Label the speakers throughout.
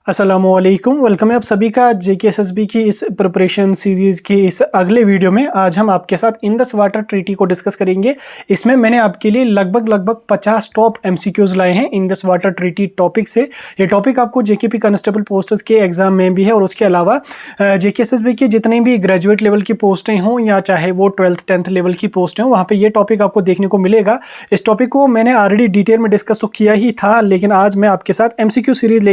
Speaker 1: अस्सलामुअलैकुम, वेलकम है आप सभी का जेकेएसएसबी की इस प्रिपरेशन सीरीज़ की इस अगले वीडियो में। आज हम आपके साथ इंडस वाटर ट्रीटी को डिस्कस करेंगे। इसमें मैंने आपके लिए लगभग 50 टॉप एमसीक्यूज लाए हैं इंडस वाटर ट्रीटी टॉपिक से। ये टॉपिक आपको जेकेपी कांस्टेबल पोस्ट्स के एग्जाम में भी है और उसके अलावा जेकेएसएसबी की जितनी भी ग्रेजुएट लेवल की पोस्टें हों या चाहे वो 12th 10th लेवल की पोस्टें हों, वहाँ पर ये टॉपिक आपको देखने को मिलेगा। इस टॉपिक को मैंने ऑलरेडी डिटेल में डिस्कस तो किया ही था, लेकिन आज मैं आपके साथ एमसीक्यू सीरीज़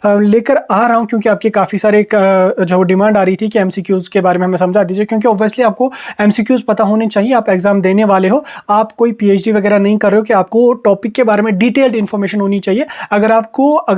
Speaker 1: लेकर आ रहा हूं क्योंकि आपके काफ़ी सारे जो डिमांड आ रही थी कि एमसीक्यूज़ के बारे में हमें समझा दीजिए, क्योंकि ऑब्वियसली आपको एमसीक्यूज़ पता होने चाहिए। आप एग्जाम देने वाले हो, आप कोई पीएचडी वगैरह नहीं कर रहे हो कि आपको टॉपिक के बारे में डिटेल्ड इन्फॉर्मेशन होनी चाहिए। अगर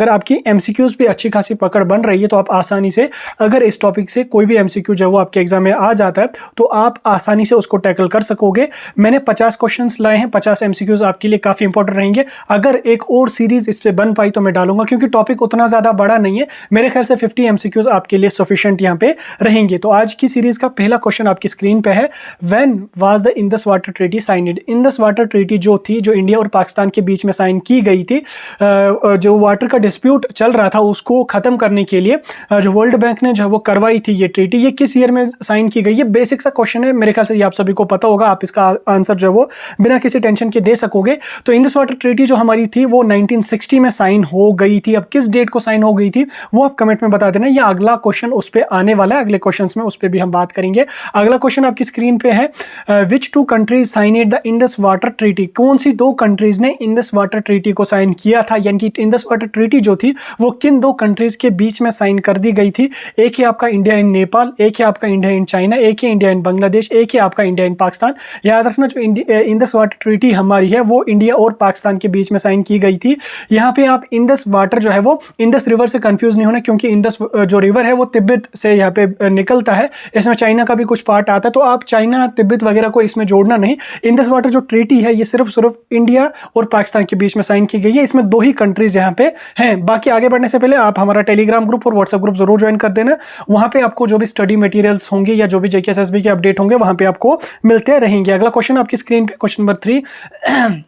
Speaker 1: आपकी एमसीक्यूज़ पे अच्छी खासी पकड़ बन रही है तो आप आसानी से, अगर इस टॉपिक से कोई भी एमसीक्यू जो है वो आपके एग्जाम में आ जाता है तो आप आसानी से उसको टैकल कर सकोगे। मैंने 50 क्वेश्चन लाए हैं, 50 एमसीक्यूज़ आपके लिए काफ़ी इंपॉर्टेंट रहेंगे। अगर एक और सीरीज इस पर बन पाई तो मैं डालूंगा, क्योंकि टॉपिक उतना ज़्यादा बड़ा नहीं है। मेरे ख्याल से 50 एमसीक्यूज आपके लिए सफिशिएंट यहाँ पे रहेंगे। तो आज की सीरीज का पहला क्वेश्चन आपकी स्क्रीन पे है, when was the Indus water treaty signed. Indus water treaty जो थी, जो इंडिया और पाकिस्तान के बीच में साइन की गई थी, जो वाटर का डिस्प्यूट चल रहा था उसको खत्म करने के लिए जो वर्ल्ड बैंक ने जो वो करवाई थी ये ट्रीटी, ये किस ईयर में साइन की गई है। बेसिक सा क्वेश्चन है, मेरे ख्याल से ये आप सभी को पता होगा। आप इसका आंसर जो है वो बिना किसी टेंशन के दे सकोगे। तो इंडस वाटर ट्रीटी जो हमारी थी वो 1960 में साइन हो गई थी। अब किस डेट को साइन हो गई थी वो आप कमेंट में बता देना। या अगला क्वेश्चन उस पे आने वाला है, अगले क्वेश्चंस में उस पे भी हम बात करेंगे। अगला क्वेश्चन आपकी स्क्रीन पे है, which two countries signed the Indus water treaty. कौन सी दो कंट्रीज ने इंडस वाटर ट्रीटी को साइन किया था, यानी कि इंडस वाटर ट्रीटी जो थी वो किन दो कंट्रीज के बीच में साइन कर दी गई थी। एक है आपका इंडिया एंड नेपाल, एक है आपका इंडिया एंड चाइना, एक है इंडिया एंड बांग्लादेश, एक है आपका इंडिया एंड पाकिस्तान। याद रखना, जो इंडस वाटर ट्रीटी हमारी है वो इंडिया और पाकिस्तान के बीच में साइन की गई थी। यहाँ पे आप इंडस वाटर जो है वो इंडस रिवर से कंफ्यूज नहीं होना, क्योंकि इंडस जो रिवर है वो तिब्बत से यहाँ पे निकलता है। इसमें चाइना का भी कुछ पार्ट आता है, तो आप चाइना तिब्बत वगैरह को इसमें जोड़ना नहीं। इंडस वाटर जो ट्रीटी है ये सिर्फ इंडिया और पाकिस्तान के बीच में साइन की गई है। इसमें दो ही कंट्रीज यहाँ पे हैं। बाकी आगे बढ़ने से पहले आप हमारा टेलीग्राम ग्रुप और व्हाट्सएप ग्रुप जरूर ज्वाइन कर देना। वहां पे आपको जो भी स्टडी मटेरियल्स होंगे या जो भी जेकेएसएसबी के अपडेट होंगे वहां पे आपको मिलते रहेंगे। अगला क्वेश्चन आपकी स्क्रीन पे, question number 3,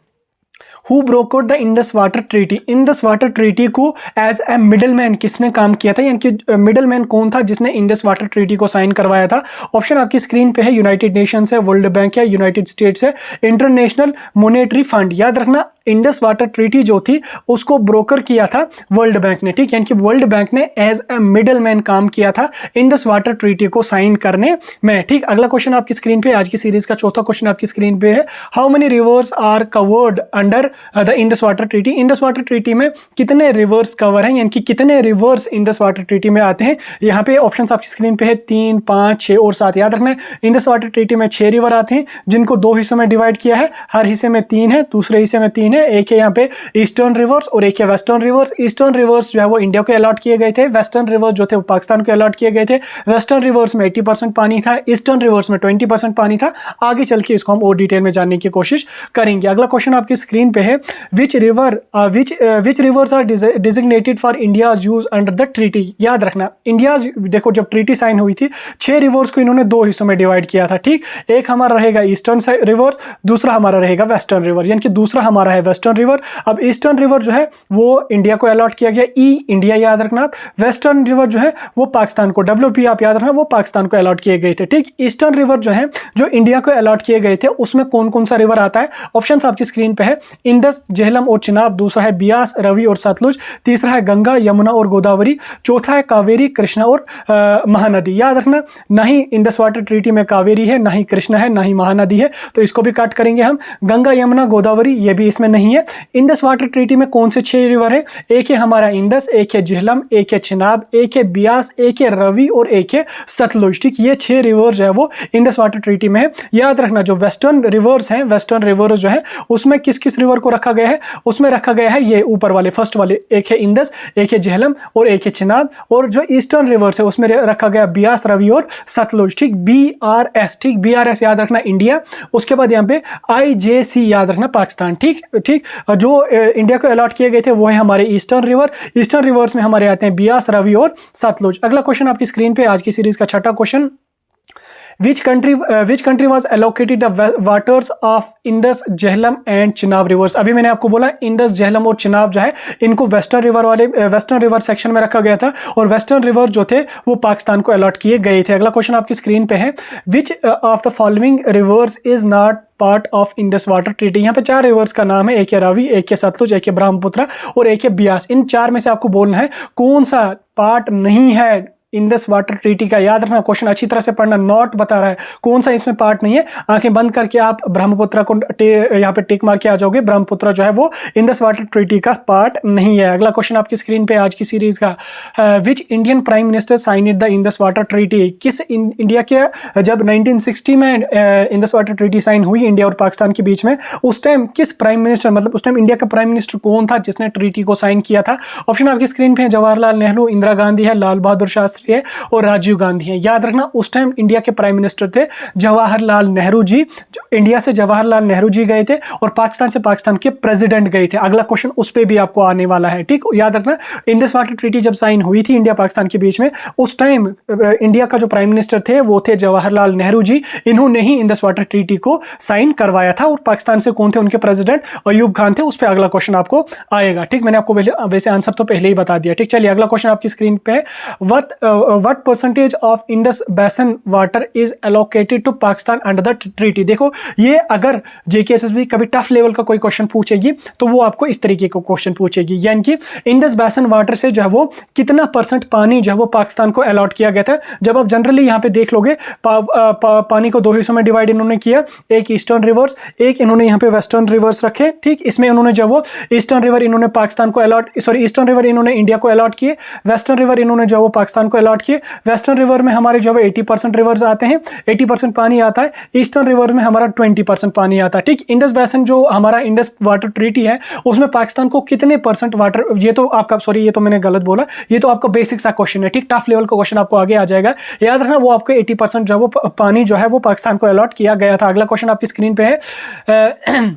Speaker 1: Who brokered the Indus water treaty. Indus water treaty को एज ए मिडल मैन किसने काम किया था, यानी कि मिडल मैन कौन था जिसने इंडस वाटर ट्रीटी को साइन करवाया था। ऑप्शन आपकी स्क्रीन पे है, यूनाइटेड नेशंस है, वर्ल्ड बैंक है, यूनाइटेड स्टेट्स है, इंटरनेशनल मॉनेटरी फंड। याद रखना, इंडस वाटर ट्रीटी जो थी उसको ब्रोकर किया था वर्ल्ड बैंक ने, ठीक, यानी कि वर्ल्ड बैंक ने एज ए मिडल मैन काम किया था इंडस वाटर ट्रीटी को साइन करने में, ठीक। अगला क्वेश्चन आपकी स्क्रीन पे, आज की सीरीज का चौथा क्वेश्चन आपकी स्क्रीन पे है, how many rivers are covered under the Indus water treaty. Indus water treaty में कितने रिवर्स कवर हैं, यानी कि कितने रिवर्स इंडस वाटर ट्रीटी में आते हैं। यहाँ पे ऑप्शंस आपकी स्क्रीन पे है, 3, 5, 6 और 7। याद रखना है, इंडस वाटर ट्रीटी में 6 रिवर आते हैं, जिनको 2 हिस्सों में डिवाइड किया है। हर हिस्से में 3 है, दूसरे हिस्से में 3 है। एक है यहाँ पे ईस्टर्न रिवर्स और एक है वेस्टर्न रिवर्स। ईस्टर्न रिवर्स जो है वो इंडिया को अलॉट किए गए थे, वेस्टर्न रिवर्स जो थे वो पाकिस्तान को अलॉट किए गए थे। वेस्टर्न रिवर्स में 80% पानी था, ईस्टर्न रिवर्स में 20% पानी था। आगे चल के इसको हम और डिटेल में जानने की कोशिश करेंगे। अगला क्वेश्चन आपकी स्क्रीन पे है, which rivers are designated for India use under the treaty. याद रखना, इंडिया, देखो जब ट्रीटी साइन हुई थी 6 रिवर्स को इन्होंने 2 हिस्सों में डिवाइड किया था, ठीक। एक हमारा रहेगा ईस्टर्न रिवर्स, दूसरा हमारा रहेगा वेस्टर्न रिवर, यानी कि दूसरा हमारा है वेस्टर्न रिवर। अब ईस्टर्न रिवर जो है वो इंडिया को अलॉट किया गया, ई इंडिया, याद रखना। वेस्टर्न रिवर जो है वो पाकिस्तान को, WP आप याद रखना, वो पाकिस्तान को अलॉट किए गए थे, ठीक। ईस्टर्न रिवर जो है जो इंडिया को अलॉट किए गए थे उसमें कौन कौन सा रिवर आता है। ऑप्शंस आपकी स्क्रीन पे है, इंडस, झेलम और चिनाब। दूसरा है बियास, रवि और सतलुज। तीसरा है गंगा, यमुना और गोदावरी। चौथा है कावेरी, कृष्णा और महानदी। याद रखना, ना ही इंडस वाटर ट्रीटी में कावेरी है, ना ही कृष्णा है, ना ही महानदी है, तो इसको भी काट करेंगे हम। गंगा, यमुना, गोदावरी ये भी इसमें नहीं है। इंडस वाटर ट्रीटी में कौन से 6 रिवर है, एक है हमारा इंडस, एक है झेलम, एक है चिनाब, एक है बियास, एक है रवि और एक है सतलुज, ठीक। ये 6 रिवर जो है वो इंडस वाटर ट्रीटी में है। याद रखना, जो वेस्टर्न रिवर्स हैं, वेस्टर्न रिवर्स जो है उसमें किस किस रिवर को रखा गया है, उसमें रखा गया है ये ऊपर वाले फर्स्ट वाले, एक है इंडस, एक है झेलम और एक है चिनाब। और जो ईस्टर्न रिवर्स है उसमें रखा गया बियास, रवि और सतलुज, ठीक। BRS, ठीक, BRS याद रखना इंडिया, उसके बाद यहाँ पे IJC याद रखना पाकिस्तान, ठीक ठीक। जो इंडिया को अलॉट किए गए थे वो है हमारे ईस्टर्न रिवर। ईस्टर्न रिवर्स में हमारे आते हैं बियास, रवि और सतलुज। अगला क्वेश्चन आपकी स्क्रीन पे, आज की सीरीज का छठा question, Which country was allocated the waters of Indus, Jhelum and Chenab rivers? अभी मैंने आपको बोला इंडस, झेलम और चिनाब जो है इनको वेस्टर्न रिवर सेक्शन में रखा गया था और वेस्टर्न रिवर जो थे वो पाकिस्तान को अलॉट किए गए थे। अगला क्वेश्चन आपकी स्क्रीन पे है, विच of the following rivers is not part of Indus water treaty? यहाँ पे 4 रिवर्स का नाम है, एक है रावी, एक है सतलुज, एक है ब्रह्मपुत्र और एक है ब्यास। इन 4 में से आपको बोलना है कौन सा पार्ट नहीं है इंडस वाटर ट्रीटी का। याद रखना, क्वेश्चन अच्छी तरह से पढ़ना, नॉट बता रहा है कौन सा इसमें पार्ट नहीं है। आंखें बंद करके आप ब्रह्मपुत्र को यहाँ पे टिक मार के आ जाओगे, ब्रह्मपुत्र जो है वो इंडस वाटर ट्रीटी का पार्ट नहीं है। अगला क्वेश्चन आपकी स्क्रीन पे आज की सीरीज का, which Indian prime minister signed the Indus water treaty? किस इंडिया के जब 1960 में इंडस वाटर ट्रीटी साइन हुई इंडिया और पाकिस्तान के बीच में, उस टाइम किस प्राइम मिनिस्टर, मतलब उस टाइम इंडिया का प्राइम मिनिस्टर कौन था जिसने ट्रीटी को साइन किया था? ऑप्शन आपकी स्क्रीन पे है, जवाहरलाल नेहरू, इंदिरा गांधी है, लाल बहादुर शास्त्री है और राजीव गांधी है। याद रखना उस टाइम इंडिया के प्राइम मिनिस्टर थे जवाहरलाल नेहरू जी। इंडिया से जवाहरलाल नेहरू जी गए थे और पाकिस्तान से पाकिस्तान के प्रेसिडेंट गए थे। अगला क्वेश्चन उस पे भी आपको आने वाला है, ठीक। याद रखना इंडस वाटर ट्रीटी जब साइन हुई थी इंडिया पाकिस्तान के बीच में, उस टाइम इंडिया का जो प्राइम मिनिस्टर थे वो थे जवाहरलाल नेहरू जी। इन्होंने ही इंडस वाटर ट्रीटी को साइन करवाया था। और पाकिस्तान से कौन थे उनके प्रेसिडेंट? अयूब खान थे। उस पर अगला क्वेश्चन आपको आएगा, ठीक। मैंने आपको वैसे आंसर तो पहले ही बता दिया, ठीक। चलिए अगला क्वेश्चन आपकी स्क्रीन पे, what percentage of Indus Basin water is allocated to Pakistan under the treaty? देखो ये अगर JKSSB कभी टफ लेवल का कोई क्वेश्चन पूछेगी तो वो आपको इस तरीके का क्वेश्चन पूछेगी, यानी कि इंडस बेसिन वाटर से जो है वो कितना परसेंट पानी जो है वो पाकिस्तान को अलॉट किया गया था। जब आप जनरली यहाँ पे देख लोगे पानी को 2 हिस्सों में डिवाइड इन्होंने किया, एक ईस्टर्न रिवर्स, एक इन्होंने यहाँ पे वेस्टर्न रिवर्स रखे, ठीक। इसमें इन्होंने जो वो ईस्टर्न रिवर इन्होंने पाकिस्तान को ईस्टर्न रिवर इन्होंने इंडिया को अलॉट किए, वेस्टर्न रिवर इन्होंने जो वो पाकिस्तान को अलॉट किए। वेस्टर्न रिवर में हमारे जो है 80% रिवर्स आते हैं, 80% पानी आता है। ईस्टर्न रिवर में हमारा 20% पानी आता है, ठीक। इंडस बेसिन जो हमारा इंडस वाटर ट्रीटी है उसमें पाकिस्तान को कितने परसेंट वाटर, ये तो आपका ये तो मैंने गलत बोला, ये तो आपका बेसिक सा क्वेश्चन है, ठीक। टफ लेवल का क्वेश्चन आपको आगे आ जाएगा, याद रखना। वो आपको 80% जो है वो पानी जो है वो पाकिस्तान को अलॉट किया गया था। अगला क्वेश्चन आपकी स्क्रीन पे है,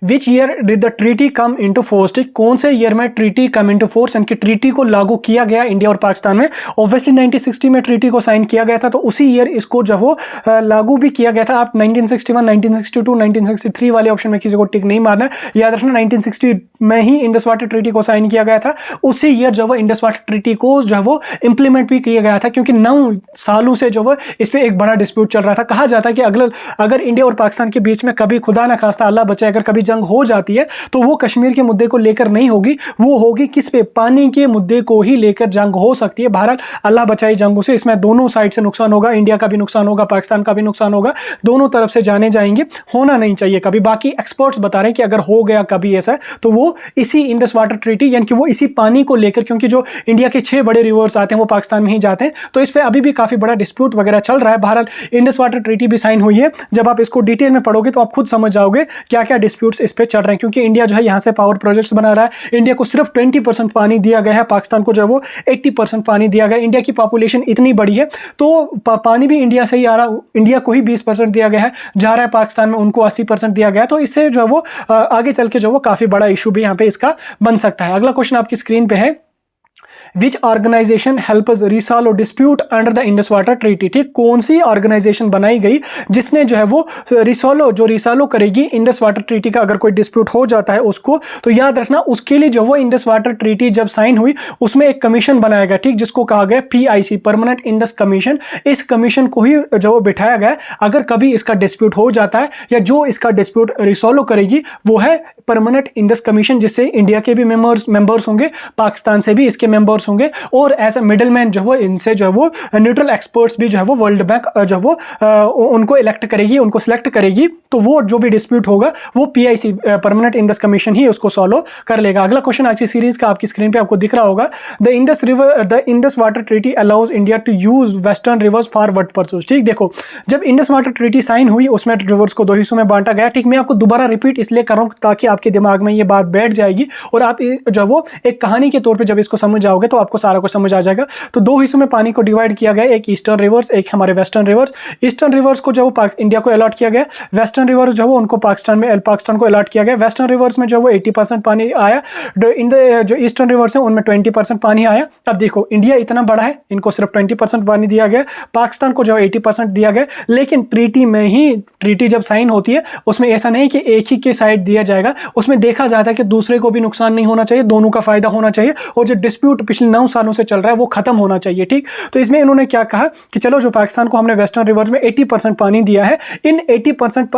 Speaker 1: which year did the treaty come into force? ठीक, कौन से ईयर में ट्रीटी कम इनटू फोर्स, यानी कि ट्रीटी को लागू किया गया इंडिया और पाकिस्तान में? ऑब्वियसली 1960 में ट्रीटी को साइन किया गया था, तो उसी ईयर इसको जब वो लागू भी किया गया था। आप 1961, 1962, 1963 वाले ऑप्शन में किसी को टिक नहीं मारना, याद रखना 1960 में ही इंडस वाटर ट्रीटी को साइन किया गया था। उसी ईयर जो वो इंडस वाटर ट्रीटी को जो है वो इंप्लीमेंट भी किया गया था, क्योंकि 9 सालों से जो वो इस पर एक बड़ा डिस्प्यूट चल रहा था। कहा जाता है कि अगर इंडिया और पाकिस्तान के बीच में कभी खुदा ना खास्ता अल्लाह बचाए अगर कभी जंग हो जाती है तो वो कश्मीर के मुद्दे को लेकर नहीं होगी, वो होगी किस पे? पानी के मुद्दे को ही लेकर जंग हो सकती है। बहरहाल अल्लाह बचाई जंगों से, इसमें दोनों साइड से नुकसान होगा, इंडिया का भी नुकसान होगा, पाकिस्तान का भी नुकसान होगा, दोनों तरफ से जाने जाएंगे, होना नहीं चाहिए कभी। बाकी एक्सपर्ट्स बता रहे हैं कि अगर हो गया कभी ऐसा तो वो इसी इंडस वाटर ट्रीटी यानी कि वो इसी पानी को लेकर, क्योंकि जो इंडिया के 6 बड़े रिवर्स आते हैं वो पाकिस्तान में ही जाते हैं, तो इस पर अभी भी काफी बड़ा डिस्प्यूट वगैरह चल रहा है। बहरहाल इंडस वाटर ट्रीटी भी साइन हुई है, जब आप इसको डिटेल में पढ़ोगे तो आप खुद समझ जाओगे क्या क्या डिस्प्यूट्स इस पे चल रहे हैं। क्योंकि इंडिया जो है यहाँ से पावर प्रोजेक्ट्स बना रहा है, इंडिया को सिर्फ 20% पानी दिया गया है, पाकिस्तान को जो है वो 80% पानी दिया गया है। इंडिया की पॉपुलेशन इतनी बड़ी है तो पानी भी इंडिया से ही आ रहा, इंडिया को ही 20% दिया गया है, जा रहा है पाकिस्तान में उनको 80% दिया गया है। तो इससे जो है वो आगे चल के जो वो काफी बड़ा इशू भी यहाँ पे इसका बन सकता है। अगला क्वेश्चन आपकी स्क्रीन पे है, which organization help us resolve dispute under the Indus water treaty? ठीक, कौन सी ऑर्गेनाइजेशन बनाई गई जिसने जो है वो रिसॉल्व करेगी इंडस वाटर ट्रीटी का अगर कोई डिस्प्यूट हो जाता है उसको? तो याद रखना उसके लिए जो वो इंडस वाटर ट्रीटी जब साइन हुई उसमें एक कमीशन बनाया गया, ठीक, जिसको कहा गया PIC, परमानेंट इंडस कमीशन। इस कमीशन को ही जो वो बिठाया गया, अगर कभी इसका डिस्प्यूट हो जाता है या जो इसका डिस्प्यूट रिसॉल्व करेगी वो है परमानेंट इंडस कमीशन, जिससे इंडिया के भी मेंबर्स होंगे, पाकिस्तान से भी इसके मेंबर्स होंगे, और एज ए मिडलमैन जो है इनसे जो है वो न्यूट्रल एक्सपर्ट्स भी जो है वो वर्ल्ड बैंक जो वो उनको इलेक्ट करेगी, उनको सिलेक्ट करेगी। तो वो जो भी डिस्प्यूट होगा वो PIC, परमानेंट इंडस कमीशन ही उसको सॉल्व कर लेगा। अगला क्वेश्चन आज की सीरीज का आपकी स्क्रीन पे आपको दिख रहा होगा, the Indus water treaty allows India to use western rivers for what purpose? ठीक, देखो जब इंडस वाटर ट्रीटी साइन हुई उसमें रिवर्स को 2 हिस्सों में बांटा गया। ठीक, मैं आपको दोबारा रिपीट इसलिए कर रहा हूं ताकि आपके दिमाग में ये बात बैठ जाएगी और आप जो वो एक कहानी के तौर पर जब इसको समझ जाओगे जाओगे तो आपको सारा कुछ समझ आ जाएगा। तो दो हिस्सों में पानी को डिवाइड किया गया, एक ईस्टर्न रिवर्स, एक हमारे वेस्टर्न रिवर्स। ईस्टर्न रिवर्स को जो इंडिया को अलॉट किया गया, वेस्टर्न रिवर्स जो उनको पाकिस्तान को अलॉट किया गया। वेस्टर्न रिवर्स में जो वो 80% पानी आया, जो ईस्टर्न रिवर्स है उनमें 20% पानी आया। अब देखो इंडिया इतना बड़ा है, इनको सिर्फ 20% पानी दिया गया, पाकिस्तान को जो 80% दिया गया। लेकिन ट्रीटी में ही, ट्रीटी जब साइन होती है उसमें ऐसा नहीं कि एक ही के साइड दिया जाएगा, उसमें देखा जाता है कि दूसरे को भी नुकसान नहीं होना चाहिए, दोनों का फायदा होना चाहिए, और जो डिस्प्यूट पिछले 9 सालों से चल रहा है वो खत्म होना चाहिए। ठीक, तो इसमें इन्होंने क्या कहा कि चलो जो पाकिस्तान को हमने वेस्टर्न रिवर्स में 80% पानी दिया है, इन 80%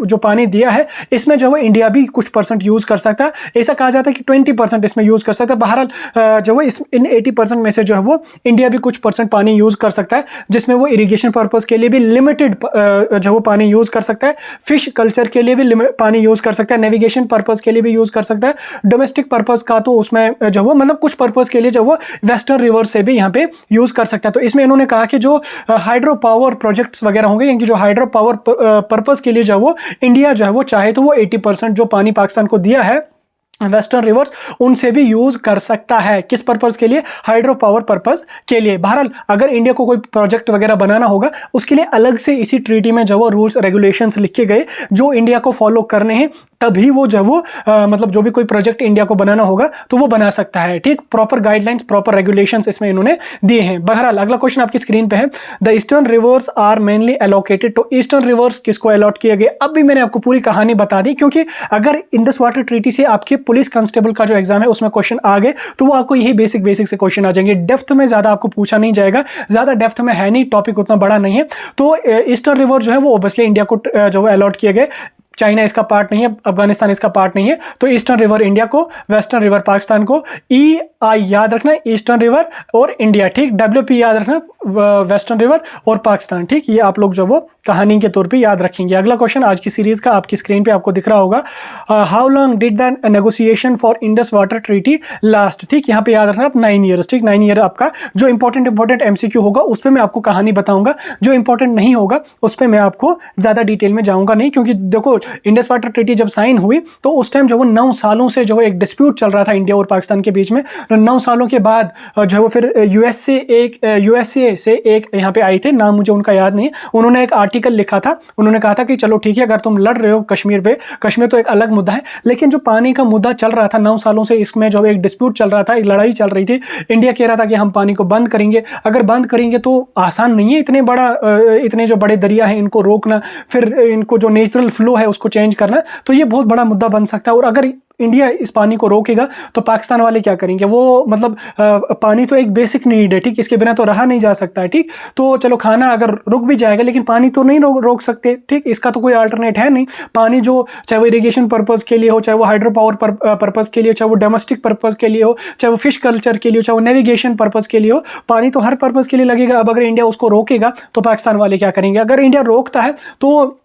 Speaker 1: जो पानी दिया है इसमें जो है इंडिया भी कुछ परसेंट यूज कर सकता है। ऐसा कहा जाता है कि 20% इसमें यूज कर सकता है। बहरहाल जो है इन 80% में से जो है वो इंडिया भी कुछ परसेंट पानी यूज कर सकता है, जिसमें वो इरिगेशन पर्पस के लिए भी लिमिटेड जो वो पानी यूज कर सकता है, फिश कल्चर के लिए भी पानी यूज कर सकता है, नेविगेशन पर्पस के लिए भी यूज कर सकता है, डोमेस्टिक पर्पस का तो उसमें जो वो मतलब कुछ पर्पस के लिए जो वो वेस्टर्न रिवर से भी यहाँ पे यूज कर सकता है। तो इसमें इन्होंने कहा कि जो हाइड्रो पावर प्रोजेक्ट्स वगैरह होंगे, यानी कि जो हाइड्रो पावर पर्पस के लिए जो वो इंडिया जो है वो चाहे तो वो 80% जो पानी पाकिस्तान को दिया है वेस्टर्न रिवर्स, उनसे भी यूज कर सकता है। किस पर्पस के लिए? हाइड्रो पावर पर्पस के लिए। बहरहाल अगर इंडिया को कोई प्रोजेक्ट वगैरह बनाना होगा उसके लिए अलग से इसी ट्रीटी में जो वो रूल्स रेगुलेशंस लिखे गए जो इंडिया को फॉलो करने हैं, तभी वो जब वो मतलब जो भी कोई प्रोजेक्ट इंडिया को बनाना होगा तो वो बना सकता है। ठीक, प्रॉपर गाइडलाइंस, प्रॉपर रेगुलेशंस इसमें इन्होंने दिए हैं। बहरहाल अगला क्वेश्चन आपकी स्क्रीन पे है, the eastern rivers are mainly allocated. तो ईस्टर्न रिवर्स किसको अलॉट किए गए? अब भी मैंने आपको पूरी कहानी बता दी, क्योंकि अगर इंडस वाटर ट्रीटी से आपके पुलिस कांस्टेबल का जो एग्जाम है उसमें क्वेश्चन आ गए तो वो आपको यही बेसिक से क्वेश्चन आ जाएंगे। डेप्थ में ज्यादा आपको पूछा नहीं जाएगा, ज्यादा डेप्थ में है नहीं, टॉपिक उतना बड़ा नहीं है। तो ईस्टर्न रिवर जो है वो ओबियसली इंडिया को जो है अलॉट किए गए। चाइना इसका पार्ट नहीं है, अफगानिस्तान इसका पार्ट नहीं है। तो ईस्टर्न रिवर इंडिया को, वेस्टर्न रिवर पाकिस्तान को। EI याद रखना, ईस्टर्न रिवर और इंडिया। ठीक, WP याद रखना, वेस्टर्न रिवर और पाकिस्तान। ठीक, ये आप लोग जो वो कहानी के तौर पे याद रखेंगे। अगला क्वेश्चन आज की सीरीज का आपकी स्क्रीन पे आपको दिख रहा होगा, how long did the negotiation for Indus water treaty last. ठीक, यहाँ पे याद रखना आप 9 ईयर्स। ठीक, 9 ईयर आपका जो इंपॉर्टेंट MCQ होगा उस पर मैं आपको कहानी बताऊंगा, जो इंपॉर्टेंट नहीं होगा उस पर मैं आपको ज्यादा डिटेल में जाऊंगा नहीं, क्योंकि देखो इंडस वाटर ट्रीटी जब साइन हुई तो उस टाइम जो वो 9 सालों से जो वो एक डिस्प्यूट चल रहा था इंडिया और पाकिस्तान के बीच में। 9 सालों के बाद जो है वो फिर USA से एक यहाँ पे आई थे, नाम मुझे उनका याद नहीं, उन्होंने एक आर्टिकल लिखा था। उन्होंने कहा था कि चलो ठीक है, अगर तुम लड़ रहे हो कश्मीर पे, कश्मीर तो एक अलग मुद्दा है, लेकिन जो पानी का मुद्दा चल रहा था 9 सालों से, इसमें जो एक डिस्प्यूट चल रहा था, एक लड़ाई चल रही थी। इंडिया कह रहा था कि हम पानी को बंद करेंगे। अगर बंद करेंगे तो आसान नहीं है, इतने जो बड़े दरिया हैं इनको रोकना, फिर इनको जो नेचुरल फ्लो है उसको चेंज करना, तो ये बहुत बड़ा मुद्दा बन सकता है। और अगर इंडिया इस पानी को रोकेगा तो पाकिस्तान वाले क्या करेंगे? वो मतलब पानी तो एक बेसिक नीड है, ठीक, इसके बिना तो रहा नहीं जा सकता है। ठीक, तो चलो खाना अगर रुक भी जाएगा लेकिन पानी तो नहीं रोक सकते। ठीक, इसका तो कोई अल्टरनेट है नहीं। पानी जो चाहे वो इरिगेशन पर्पस के लिए हो, चाहे वो हाइड्रो पावर पर्पस के लिए हो, चाहे वो डोमेस्टिक पर्पस के लिए हो, चाहे वो फिश कल्चर के लिए हो, चाहे वो नेविगेशन पर्पस के लिए हो, पानी तो हर पर्पस के लिए लगेगा। अब अगर इंडिया उसको रोकेगा तो पाकिस्तान वाले क्या करेंगे? अगर इंडिया रोकता है तो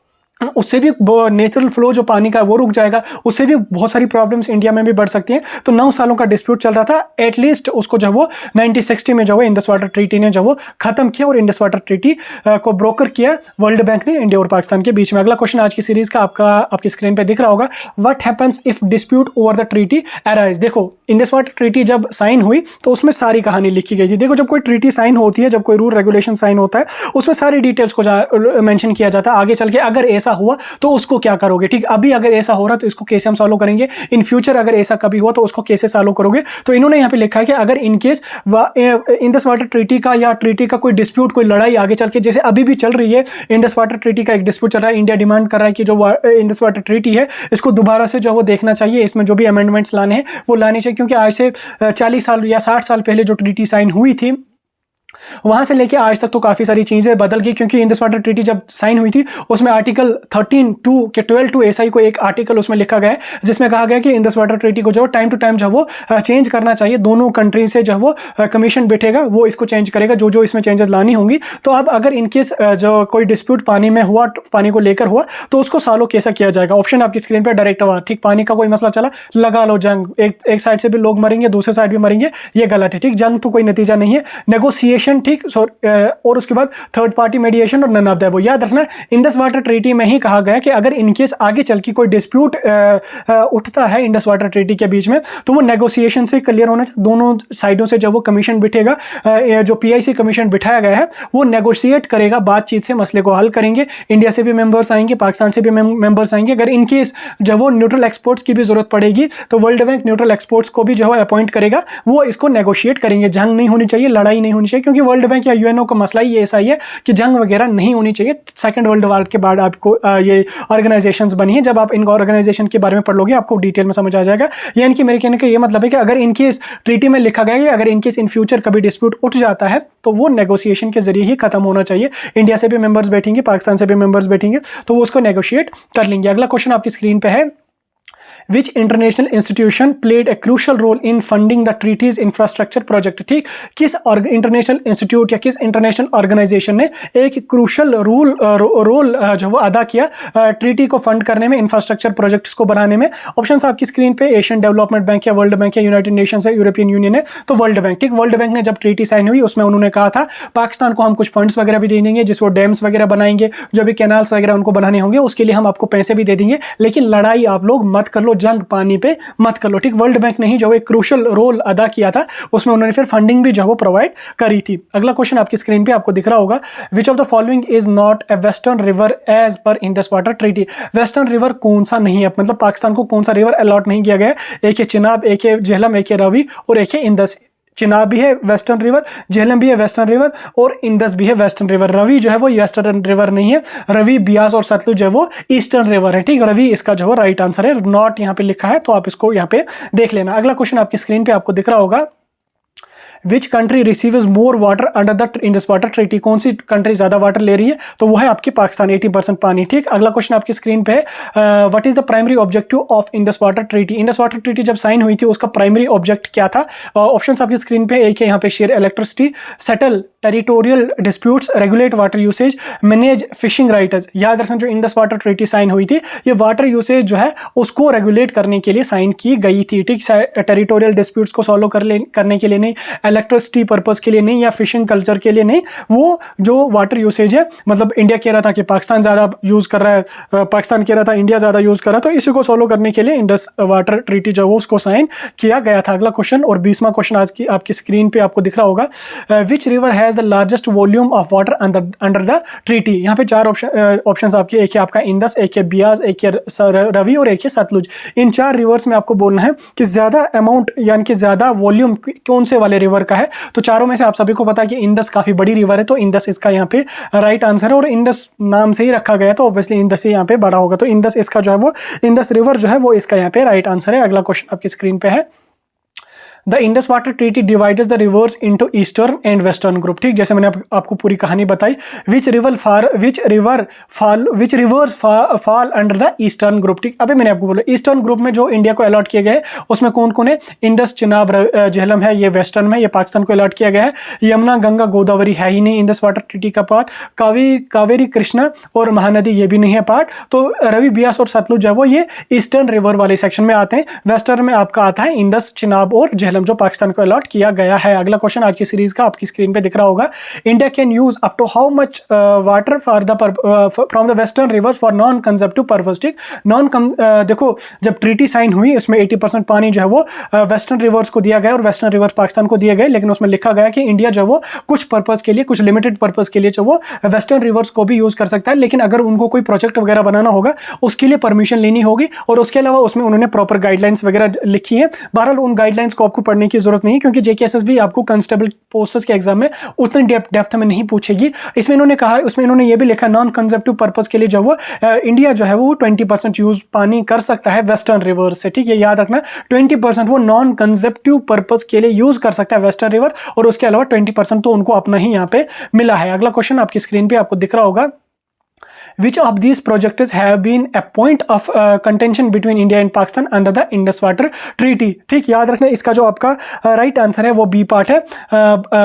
Speaker 1: उससे भी नेचुरल फ्लो जो पानी का वो रुक जाएगा, उससे भी बहुत सारी प्रॉब्लम्स इंडिया में भी बढ़ सकती हैं। तो 9 सालों का डिस्प्यूट चल रहा था, एटलीस्ट उसको जो वो 1960 में जो है इंडस वाटर ट्रीटी ने जो वो खत्म किया, और इंडस वाटर ट्रीटी को ब्रोकर किया वर्ल्ड बैंक ने इंडिया और पाकिस्तान के बीच में। अगला क्वेश्चन आज की सीरीज का आपकी स्क्रीन पे दिख रहा होगा, what happens if dispute over the treaty arise. देखो इंडस वाटर ट्रीटी जब साइन हुई तो उसमें सारी कहानी लिखी गई थी। देखो जब कोई ट्रीटी साइन होती है, जब कोई रूल रेगुलेशन साइन होता है, उसमें सारी डिटेल्स को मेंशन किया जाता है। आगे चल के अगर ऐसा हुआ तो उसको क्या करोगे। ठीक, अभी अगर ऐसा हो रहा तो इसको कैसे हम सॉल्व करेंगे, इन फ्यूचर अगर ऐसा कभी हुआ तो उसको कैसे सॉल्व करोगे। तो इन्होंने यहाँ पे लिखा है कि अगर in case Indus water treaty का या ट्रीटी का कोई डिस्प्यूट, कोई लड़ाई आगे चल के, जैसे अभी भी चल रही है, इंडस वाटर ट्रीटी का एक डिस्प्यूट चल रहा है, इंडिया डिमांड कर रहा है कि जो इंडस वाटर ट्रीटी है इसको दोबारा से जो वो देखना चाहिए, इसमें जो भी अमेंडमेंट्स लाने हैं वो लाने चाहिए, क्योंकि आज से 40 साल या 60 साल पहले जो ट्रीटी साइन हुई थी वहां से लेके आज तक तो काफी सारी चीजें बदल गई। क्योंकि इंडस वाटर ट्रीटी जब साइन हुई थी उसमें आर्टिकल 13(2) के 12(2) SI को एक आर्टिकल उसमें लिखा गया है, जिसमें कहा गया कि इंडस वाटर ट्रीटी को जो टाइम टू टाइम जो वो चेंज करना चाहिए। दोनों कंट्री से जो वो कमीशन बैठेगा, वो इसको चेंज करेगा जो इसमें चेंजेस लानी होंगी। तो अब अगर इनकेस जो कोई डिस्प्यूट पानी में हुआ, पानी को लेकर हुआ, तो उसको सॉल्व कैसा किया जाएगा। ऑप्शन आपकी स्क्रीन पर डायरेक्ट हुआ। ठीक, पानी का कोई मसला चला, लगा लो जंग, एक साइड से भी लोग मरेंगे, दूसरे साइड भी मरेंगे, ये गलत है। ठीक, जंग तो कोई नतीजा नहीं है। नेगोशिएशन मीडिएशन, ठीक, और उसके बाद थर्ड पार्टी मीडिएशन और नन ऑफ द अबव। याद रखना इंडस वाटर ट्रीटी में ही कहा गया कि अगर इनकेस आगे चल के कोई डिस्प्यूट उठता है इंडस वाटर ट्रीटी के बीच में तो वो नेगोशिएशन से क्लियर होना चाहिए। दोनों साइडों से जब वो कमीशन बिठेगा, जो PIC कमीशन बिठाया गया है वो नेगोशिएट करेगा, बातचीत से मसले को हल करेंगे। इंडिया से भी मेंबर्स आएंगे, पाकिस्तान से भी मेंबर्स आएंगे। अगर इनकेस जब वो न्यूट्रल एक्सपोर्ट्स की भी जरूरत पड़ेगी तो वर्ल्ड बैंक न्यूट्रल एक्सपोर्ट्स को भी जो है अपॉइंट करेगा, वो इसको नेगोशिएट करेंगे। जंग नहीं होनी चाहिए, लड़ाई नहीं होनी चाहिए, क्योंकि वर्ल्ड बैंक या UNO का मसला ही ऐसा ही है कि जंग वगैरह नहीं होनी चाहिए। सेकंड वर्ल्ड वॉर के बाद आपको ये ऑर्गेनाइजेशंस बनी है, जब आप इन ऑर्गेनाइजेशन के बारे में पढ़ लोगे आपको डिटेल में समझ आ जाएगा। यानी कि मेरे कहने का ये मतलब है कि अगर इनकेस ट्रीटी में लिखा गया है अगर इनकेस इन फ्यूचर कभी डिस्प्यूट उठ जाता है तो वो नेगोशिएशन के जरिए ही खत्म होना चाहिए। इंडिया से भी मेंबर्स बैठेंगे, पाकिस्तान से भी मेंबर्स बैठेंगे, तो वो उसको नेगोशिएट कर लेंगे। अगला क्वेश्चन आपकी स्क्रीन पे है, Which international institution played a crucial role in funding the treaty's infrastructure project? ठीक, किस इंटरनेशनल इंस्टीट्यूट या किस इंटरनेशनल ऑर्गेनाइजेशन ने एक क्रूशल रोल जो वो अदा किया ट्रीटी को फंड करने में, इंफ्रास्ट्रक्चर प्रोजेक्ट्स को बनाने में? ऑप्शंस आपकी स्क्रीन पे, एशियन डेवलपमेंट बैंक या वर्ल्ड बैंक या यूनाइटेड नेशंस है, यूरोपियन यूनियन है, तो वर्ल्ड बैंक। ठीक, वर्ल्ड बैंक ने जब ट्रीटी साइन हुई उसमें उन्होंने कहा था पाकिस्तान को हम कुछ फंड्स वगैरह भी दे देंगे, जिसको डैम्स वगैरह बनाएंगे, जो भी कैनाल्स वगैरह उनको बनाने होंगे उसके लिए हम आपको पैसे भी दे देंगे, लेकिन लड़ाई आप लोग मत कर लो, जंग पानी पे मत कर लो। ठीक, वर्ल्ड बैंक ने ही जो एक क्रूशल रोल अदा किया था उसमें उन्होंने फिर फंडिंग भी जो वो प्रोवाइड करी थी। अगला क्वेश्चन आपकी स्क्रीन पे आपको दिख रहा होगा, which of the following is not a western river as per Indus water treaty? Western river कौन सा नहीं है, मतलब पाकिस्तान को कौन सा रिवर अलॉट नहीं किया गया? एक है चिनाब, एक है झेलम, एक है रवि और एक है इंदस। चिनाब भी है वेस्टर्न रिवर, झेलम भी है वेस्टर्न रिवर और इंदस भी है वेस्टर्न रिवर। रवि जो है वो वेस्टर्न रिवर नहीं है, रवि, बियास और सतलुज जो है वो ईस्टर्न रिवर है। ठीक, रवि इसका जो है राइट आंसर है, नॉट यहाँ पे लिखा है तो आप इसको यहाँ पे देख लेना। अगला क्वेश्चन आपकी स्क्रीन पे आपको दिख रहा होगा, which country receives more water under the Indus water treaty? कौन सी कंट्री ज्यादा वाटर ले रही है? तो वो है आपकी पाकिस्तान, 80% पानी। ठीक, अगला क्वेश्चन आपकी स्क्रीन पे है, what is the primary objective of Indus water treaty? Indus water treaty जब साइन हुई थी उसका प्राइमरी ऑब्जेक्ट क्या था? ऑप्शंस आपकी स्क्रीन पे, एक है यहाँ पे share electricity, settle territorial disputes, regulate water usage, manage fishing rights. याद रखना जो इंडस वाटर ट्रीटी साइन हुई थी ये वाटर यूसेज जो है उसको रेगुलेट करने के लिए साइन की गई थी। ठीक, टेरिटोरियल डिस्प्यूट्स को सॉल्व करने के लिए नहीं, इलेक्ट्रिसिटी पर्पस के लिए नहीं या फिशिंग कल्चर के लिए नहीं, वो जो वाटर यूसेज है, मतलब इंडिया कह रहा था कि पाकिस्तान ज़्यादा यूज़ कर रहा है, पाकिस्तान कह रहा था इंडिया ज़्यादा यूज़ कर रहा है, तो इसी को सॉल्व करने के लिए इंडस वाटर ट्रीटी जो है उसको साइन किया गया था। अगला क्वेश्चन और 20वां क्वेश्चन आज की आपकी स्क्रीन पे आपको दिख रहा होगा, which river has the largest volume of water under the treaty? यहाँ पे चार ऑप्शन आपके, एक है आपका इंदस, एक है बियास, एक है रवि और एक है सतलुज। इन चार रिवर्स में आपको बोलना है कि ज़्यादा अमाउंट यानी कि ज़्यादा वॉल्यूम कौन से वाले रिवर का है। तो चारों में से आप सभी को पता है कि इंडस काफी बड़ी रिवर है, तो इंडस इसका यहाँ पे राइट आंसर है और इंडस नाम से ही रखा गया तो ऑब्वियसली इंडस ही यहाँ पे बड़ा होगा, तो इंडस इसका जो है वो इंडस रिवर जो है वो इसका यहाँ पे राइट आंसर है। अगला क्वेश्चन आपकी स्क्रीन पे है, the Indus water treaty divides the rivers into eastern and western group. ठीक, जैसे मैंने आपको पूरी कहानी बताई, which rivers fall under the eastern group. ठीक, अभी मैंने आपको बोला ईस्टर्न ग्रुप में जो इंडिया को अलॉट किए गए उसमें कौन कौन है? इंडस, चिनाब, झेलम है, ये वेस्टर्न में, ये पाकिस्तान को अलॉट किया गया है। यमुना, गंगा, गोदावरी है ही नहीं इंडस वाटर ट्रीटी का पार्ट। कावेरी, कृष्णा और महानदी ये भी नहीं है पार्ट। तो रवि, बियास और सतलुज जो है वो ये ईस्टर्न रिवर वाले सेक्शन में आते हैं। वेस्टर्न में आपका आता है इंडस, चिनाब और जो पाकिस्तान को अलॉट किया गया है। अगला क्वेश्चन आज की सीरीज का आपकी स्क्रीन पे दिख रहा होगा, India can use up to how much water for the from the western river for non consumptive purpose. ठीक, देखो जब ट्रीटी साइन हुई उसमें 80% पानी जो है वो वेस्टर्न रिवर्स को दिया गया और वेस्टर्न रिवर्स पाकिस्तान को दिए गए, लेकिन उसमें लिखा गया कि इंडिया जो वो कुछ पर्पस के लिए, कुछ लिमिटेड पर्पस के लिए जो वो वेस्टर्न रिवर्स को भी यूज कर सकता है, लेकिन अगर उनको कोई प्रोजेक्ट वगैरह बनाना होगा उसके लिए परमिशन लेनी होगी और उसके अलावा उसमें उन्होंने प्रॉपर गाइडलाइंस वगैरह लिखी है। बहरहाल उन गाइडलाइंस को आपको पढ़ने की जरूरत नहीं, क्योंकि जेकेएसएसबी आपको कांस्टेबल पोस्ट्स के एग्जाम में उतनी डेप्थ में नहीं पूछेगी। इसमें इन्होंने कहा, उसमें इन्होंने ये भी लिखा नॉन कंजप्टिव पर्पस के लिए जो वो इंडिया जो है वो 20% यूज पानी कर सकता है वेस्टर्न रिवर से। ठीक है, याद रखना 20% वो नॉन कंजप्टिव पर्पस के लिए यूज कर सकता है वेस्टर्न रिवर और उसके अलावा 20% तो उनको अपना ही यहाँ पे मिला है। अगला क्वेश्चन आपकी स्क्रीन पे आपको दिख रहा होगा, which of these projects have been a point of contention between India and Pakistan under the Indus water treaty. ठीक, याद रखना इसका जो आपका राइट आंसर है वो बी पार्ट है।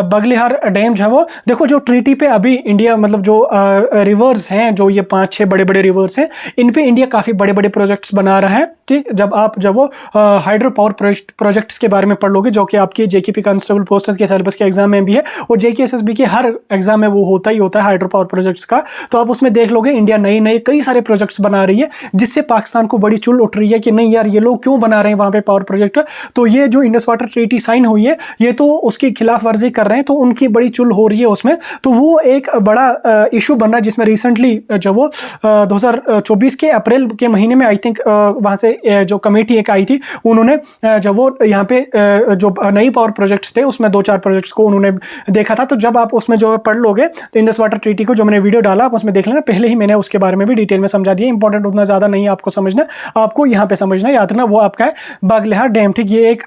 Speaker 1: बगलिहार डैम जो है वो देखो, जो ट्रीटी पे अभी इंडिया मतलब जो रिवर्स हैं, जो ये 5-6 बड़े बड़े रिवर्स हैं, इन पे इंडिया काफ़ी बड़े बड़े प्रोजेक्ट्स बना रहा है। ठीक, जब वो हाइड्रो पावर प्रोजेक्ट्स के बारे में पढ़ लोगे, जो कि आपकी जेकेपी कांस्टेबल पोस्टर्स के सिलेबस के एग्जाम में भी है और जेकेएसएसबी के हर एग्जाम में वो होता ही होता है हाइड्रो पावर प्रोजेक्ट्स का, तो आप उसमें देख लोगे इंडिया नए नए कई सारे प्रोजेक्ट्स बना रही है, जिससे पाकिस्तान को बड़ी चुल उठ रही है कि नहीं यार ये लोग क्यों बना रहे हैं वहाँ पे पावर प्रोजेक्ट। तो ये जो इंडस वाटर ट्रीटी साइन हुई है ये तो उसकी खिलाफ वर्जी कर रहे हैं, तो उनकी बड़ी चुल हो रही है उसमें। तो वो एक बड़ा इशू बन रहा है, जिसमें रिसेंटली जब वो 2024 के अप्रैल के महीने में आई थिंक वहाँ से जो कमेटी एक आई थी, उन्होंने जब वो यहाँ पे जो नई पावर प्रोजेक्ट्स थे उसमें 2-4 प्रोजेक्ट्स को उन्होंने देखा था। तो जब आप उसमें जो पढ़ लोगे तो इंडस वाटर ट्रीटी को जो मैंने वीडियो डाला आप उसमें देख लेना, पहले ही मैंने उसके बारे में भी डिटेल में समझा दिया। इंपॉर्टेंट उतना ज़्यादा नहीं है आपको समझना, आपको यहाँ पे समझना, याद रखना वो आपका है बागलिहार डैम। ठीक, ये एक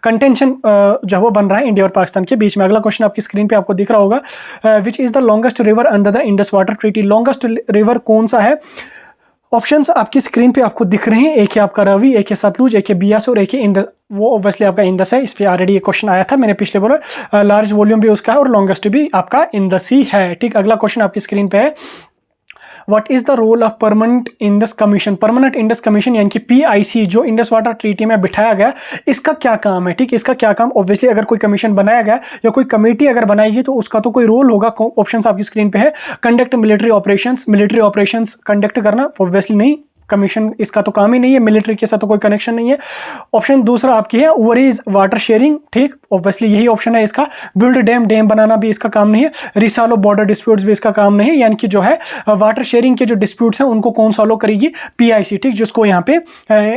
Speaker 1: कंटेंशन जो वो बन रहा है इंडिया और पाकिस्तान के बीच में। अगला क्वेश्चन आपकी स्क्रीन पे आपको दिख रहा होगा, which is the longest river under the Indus water treaty. Longest river कौन सा है? ऑप्शंस आपकी स्क्रीन पे आपको दिख रहे हैं, एक है आपका रवि, एक है सतलुज, एक है बियास और एक है इंदस। वो ऑब्वियसली आपका इंदस है, इस पर ऑलरेडी ये क्वेश्चन आया था, मैंने पिछले बोला लार्ज वॉल्यूम भी उसका है और लॉन्गेस्ट भी आपका इंदस ही है। ठीक, अगला क्वेश्चन आपकी स्क्रीन पे है, what is the role of permanent Indus commission. Permanent Indus commission यानी कि PIC जो इंडस वाटर ट्रीटी में बिठाया गया, इसका क्या काम है? ठीक, इसका क्या काम? ऑब्वियसली अगर कोई कमीशन बनाया गया या कोई कमेटी अगर बनाएगी तो उसका तो कोई रोल होगा। ऑप्शंस आपकी स्क्रीन पे है, कंडक्ट मिलिट्री ऑपरेशंस कंडक्ट करना, ऑब्वियसली नहीं, कमीशन इसका तो काम ही नहीं है, मिलिट्री के साथ तो कोई कनेक्शन नहीं है। ऑप्शन दूसरा आपकी है ओवरेज वाटर शेयरिंग। ठीक, ऑब्वियसली यही ऑप्शन है इसका। बिल्ड डैम बनाना भी इसका काम नहीं है। रिसॉल्व बॉर्डर डिस्प्यूट्स भी इसका काम नहीं है, यानी कि जो है वाटर शेयरिंग के जो डिस्प्यूट्स हैं उनको कौन सॉल्व करेगी? PIC। ठीक, जिसको यहाँ पे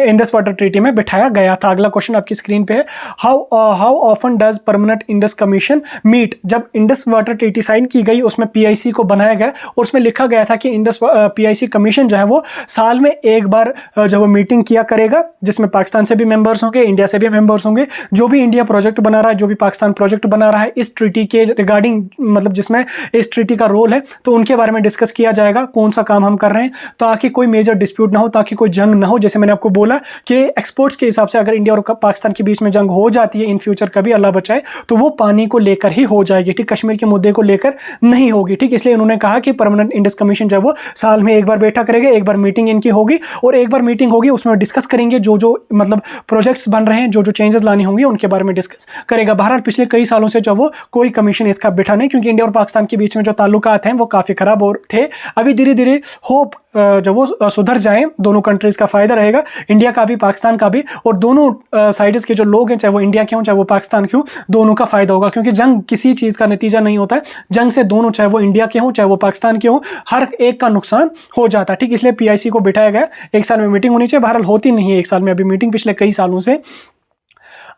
Speaker 1: इंडस वाटर ट्रीटी में बिठाया गया था। अगला क्वेश्चन आपकी स्क्रीन पे है, how often does permanent Indus commission meet. जब इंडस वाटर ट्रीटी साइन की गई उसमें PIC को बनाया गया और उसमें लिखा गया था कि इंडस PIC कमीशन जो है वो साल में एक बार जब वो मीटिंग किया करेगा, जिसमें पाकिस्तान से भी मेंबर्स होंगे, इंडिया से भी मेंबर्स होंगे, जो भी इंडिया प्रोजेक्ट बना रहा है, जो भी पाकिस्तान प्रोजेक्ट बना रहा है इस ट्रीटी के रिगार्डिंग, मतलब जिसमें इस ट्रीटी का रोल है, तो उनके बारे में डिस्कस किया जाएगा, कौन सा काम हम कर रहे हैं, ताकि कोई मेजर डिस्प्यूट ना हो, ताकि कोई जंग ना हो। जैसे मैंने आपको बोला कि एक्सपोर्ट्स के हिसाब से अगर इंडिया और पाकिस्तान के बीच में जंग हो जाती है इन फ्यूचर, कभी अल्लाह बचाए, तो वो पानी को लेकर ही हो जाएगी। ठीक, कश्मीर के मुद्दे को लेकर नहीं होगी। ठीक, इसलिए उन्होंने कहा कि परमानेंट इंडस कमीशन जो वो साल में एक बार बैठा करेगा, एक बार मीटिंग इनकी होगी और एक बार मीटिंग होगी, उसमें डिस्कस करेंगे जो जो मतलब प्रोजेक्ट्स बन रहे हैं, जो जो चेंजेस लाने होंगे उनके बारे में डिस्कस करेगा। बहरहाल पिछले कई सालों से जो वो कोई कमीशन इसका बैठा नहीं, क्योंकि इंडिया और पाकिस्तान के बीच में जो ताल्लुकात हैं वो काफ़ी ख़राब हो थे। अभी धीरे धीरे होप जब वो सुधर जाएं, दोनों कंट्रीज़ का फ़ायदा रहेगा, इंडिया का भी पाकिस्तान का भी, और दोनों साइड्स के जो लोग हैं, चाहे वो इंडिया के हों चाहे वो पाकिस्तान के हों, दोनों का फ़ायदा होगा। क्योंकि जंग किसी चीज़ का नतीजा नहीं होता है, जंग से दोनों, चाहे वो इंडिया के हों चाहे वो पाकिस्तान के हों, हर एक का नुकसान हो जाता है। ठीक, इसलिए PIC को बिठाया गया, एक साल में मीटिंग होनी चाहिए। बहरहाल होती नहीं है एक साल में अभी मीटिंग, पिछले कई सालों से।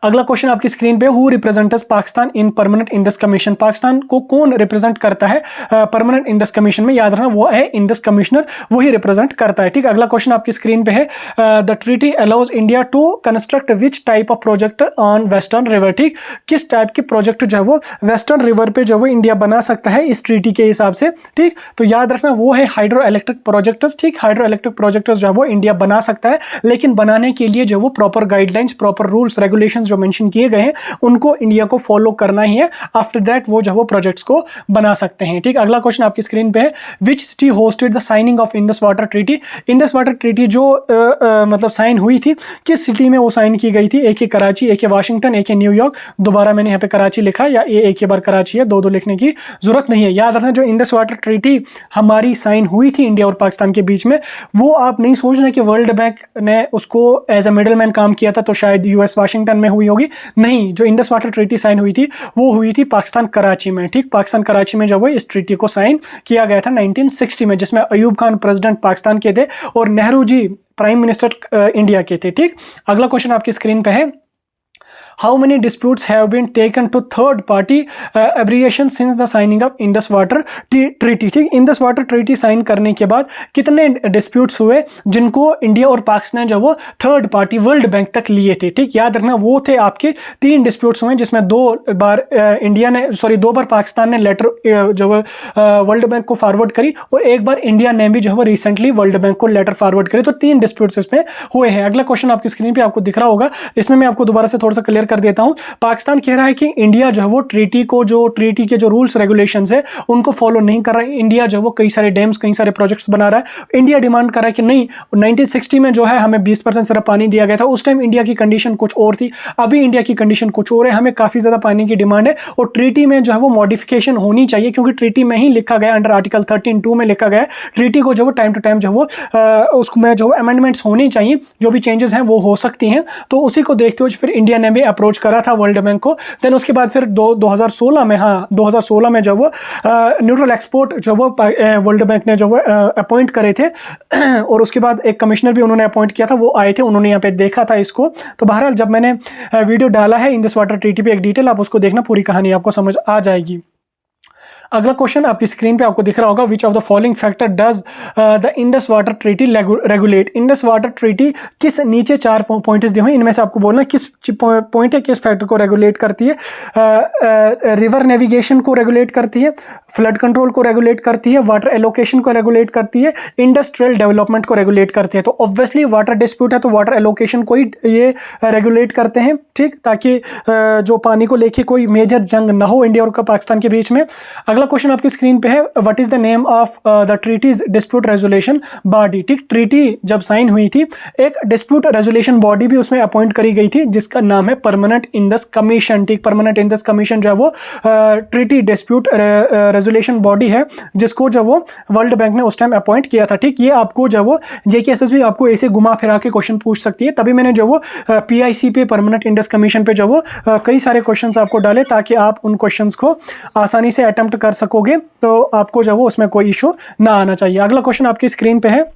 Speaker 1: अगला क्वेश्चन आपकी स्क्रीन पे, who represents Pakistan in permanent Indus commission. Pakistan को कौन रिप्रेजेंट करता है परमानेंट इंडस कमीशन में? याद रखना वो है इंडस कमिश्नर, वही रिप्रेजेंट करता है। ठीक, अगला क्वेश्चन आपकी स्क्रीन पे है, the treaty allows India to construct which type of project on western river. ठीक, किस टाइप की प्रोजेक्ट जो है वो वेस्टर्न रिवर पे जो वो इंडिया बना सकता है इस ट्रीटी के हिसाब से। ठीक, तो याद रखना वो है हाइड्रो इलेक्ट्रिक प्रोजेक्ट्स। ठीक, हाइड्रो इलेक्ट्रिक प्रोजेक्ट्स जो है वो इंडिया बना सकता है, लेकिन बनाने के लिए जो वो proper guidelines, proper rules regulations जो मेंशन किए गए हैं उनको इंडिया को फॉलो करना ही है। आफ्टर दैट वो जो वो प्रोजेक्ट्स को बना सकते हैं। ठीक, अगला क्वेश्चन आपकी स्क्रीन पे है, which city hosted the signing of Indus water treaty. Indus water treaty जो मतलब साइन हुई थी, किस सिटी में वो साइन की गई थी? एक है कराची, एक है वाशिंगटन, एक है न्यूयॉर्क। दोबारा मैंने यहाँ पे कराची लिखा, या ये एक ही बार कराची है, दो लिखने की जरूरत नहीं है। याद रखना जो इंडस वाटर ट्रीटी हमारी साइन हुई थी इंडिया और पाकिस्तान के बीच में, वो आप नहीं सोचना कि वर्ल्ड बैंक ने उसको एज अ मिडल मैन काम किया था तो शायद US वाशिंगटन में हुई होगी। नहीं, जो इंडस वाटर ट्रीटी साइन हुई थी वो हुई थी पाकिस्तान कराची में। ठीक, पाकिस्तान कराची में जो वो इस ट्रीटी को साइन किया गया था 1960 में, जिसमें अयूब खान प्रेसिडेंट पाकिस्तान के थे और Nehru ji prime minister India के थे। ठीक, अगला क्वेश्चन आपकी स्क्रीन पे है, how many disputes have been taken to third party arbitration since the signing of Indus water treaty. ठीक, इंडस वाटर ट्रीटी साइन करने के बाद कितने डिस्प्यूट्स हुए जिनको इंडिया और पाकिस्तान जो वो थर्ड पार्टी वर्ल्ड बैंक तक लिए थे। ठीक, याद रखना वो थे आपके 3 डिस्प्यूट्स हुए जिसमें 2 बार पाकिस्तान ने लेटर जो वर्ल्ड बैंक को फॉरवर्ड करी और एक बार इंडिया ने भी जो है रिसेंटली वर्ल्ड बैंक को लेटर फॉरवर्ड करी। तो 3 डिस्प्यूट्स इसमें हुए हैं। अगला क्वेश्चन आपकी स्क्रीन पे आपको दिख रहा होगा, इसमें मैं आपको दोबारा से थोड़ा सा क्लियर कर देता हूं। पाकिस्तान कह रहा है कि इंडिया जो है वो ट्रीटी के जो रूल्स रेगुलेशंस है उनको फॉलो नहीं कर रहा है। इंडिया जो है वो कई सारे डैम्स कई सारे प्रोजेक्ट्स बना रहा है। इंडिया डिमांड कर रहा है कि नहीं, 1960 में जो है हमें 20% सिर्फ पानी दिया गया था, उस टाइम इंडिया की कंडीशन कुछ और थी, अभी इंडिया की कंडीशन कुछ और है, हमें काफी ज्यादा पानी की डिमांड है और ट्रीटी में जो है वो मॉडिफिकेशन होनी चाहिए क्योंकि ट्रीटी में ही लिखा गया, अंडर आर्टिकल 13(2) में लिखा गया ट्रीटी को जो वो टाइम टू टाइम जो वो उसमें जो अमेंडमेंट्स होनी चाहिए, जो भी चेंजेस हैं वो हो सकती हैं। तो उसी को देखते हुए फिर इंडिया ने भी अप्रोच करा था वर्ल्ड बैंक को। देन उसके बाद फिर 2016 में जो वो न्यूट्रल एक्सपोर्ट जो वो वर्ल्ड बैंक ने जो वो अपॉइंट करे थे और उसके बाद एक कमिश्नर भी उन्होंने अपॉइंट किया था, वो आए थे, उन्होंने यहाँ पे देखा था इसको। तो बहरहाल जब मैंने वीडियो डाला है इंडस वाटर ट्रीटी पे एक डिटेल, आप उसको देखना, पूरी कहानी आपको समझ आ जाएगी। अगला क्वेश्चन आपकी स्क्रीन पे आपको दिख रहा होगा, which of the following factor does the Indus water treaty regulate. Indus water treaty किस नीचे 4 पॉइंट्स दिए हुए, इनमें से आपको बोलना किस पॉइंट है, किस फैक्टर को रेगुलेट करती है। रिवर नेविगेशन को रेगुलेट करती है, फ्लड कंट्रोल को रेगुलेट करती है, वाटर एलोकेशन को रेगुलेट करती है, इंडस्ट्रियल डेवलपमेंट को रेगुलेट करती है। तो ऑब्वियसली वाटर डिस्प्यूट है तो वाटर एलोकेशन को ही ये रेगुलेट करते हैं। ठीक, ताकि जो पानी को लेके कोई मेजर जंग ना हो इंडिया और पाकिस्तान के बीच में। अगला क्वेश्चन आपकी स्क्रीन पे है, what is the name of the treaty's dispute resolution body. ठीक, ट्रीटी जब साइन हुई थी एक डिस्प्यूट रेजोल्यूशन बॉडी भी उसमें अपॉइंट करी गई थी जिसका नाम है परमानेंट इंडस कमीशन। ठीक, परमानेंट इंडस कमीशन जो है वो ट्रीटी डिस्प्यूट रेजोल्यूशन बॉडी है जिसको जो वो वर्ल्ड बैंक ने उस टाइम अपॉइंट किया था। ठीक, ये आपको जो वो जेकेएसएसबी आपको ऐसे घुमा फिरा के क्वेश्चन पूछ सकती है, तभी मैंने जो वो पीआईसी पे परमानेंट इंडस कमीशन पे जो वो कई सारे क्वेश्चंस आपको डाले ताकि आप उन क्वेश्चंस को आसानी से अटेम्प्ट कर सकोगे, तो आपको जो वो उसमें कोई इशू ना आना चाहिए। अगला क्वेश्चन आपकी स्क्रीन पे है,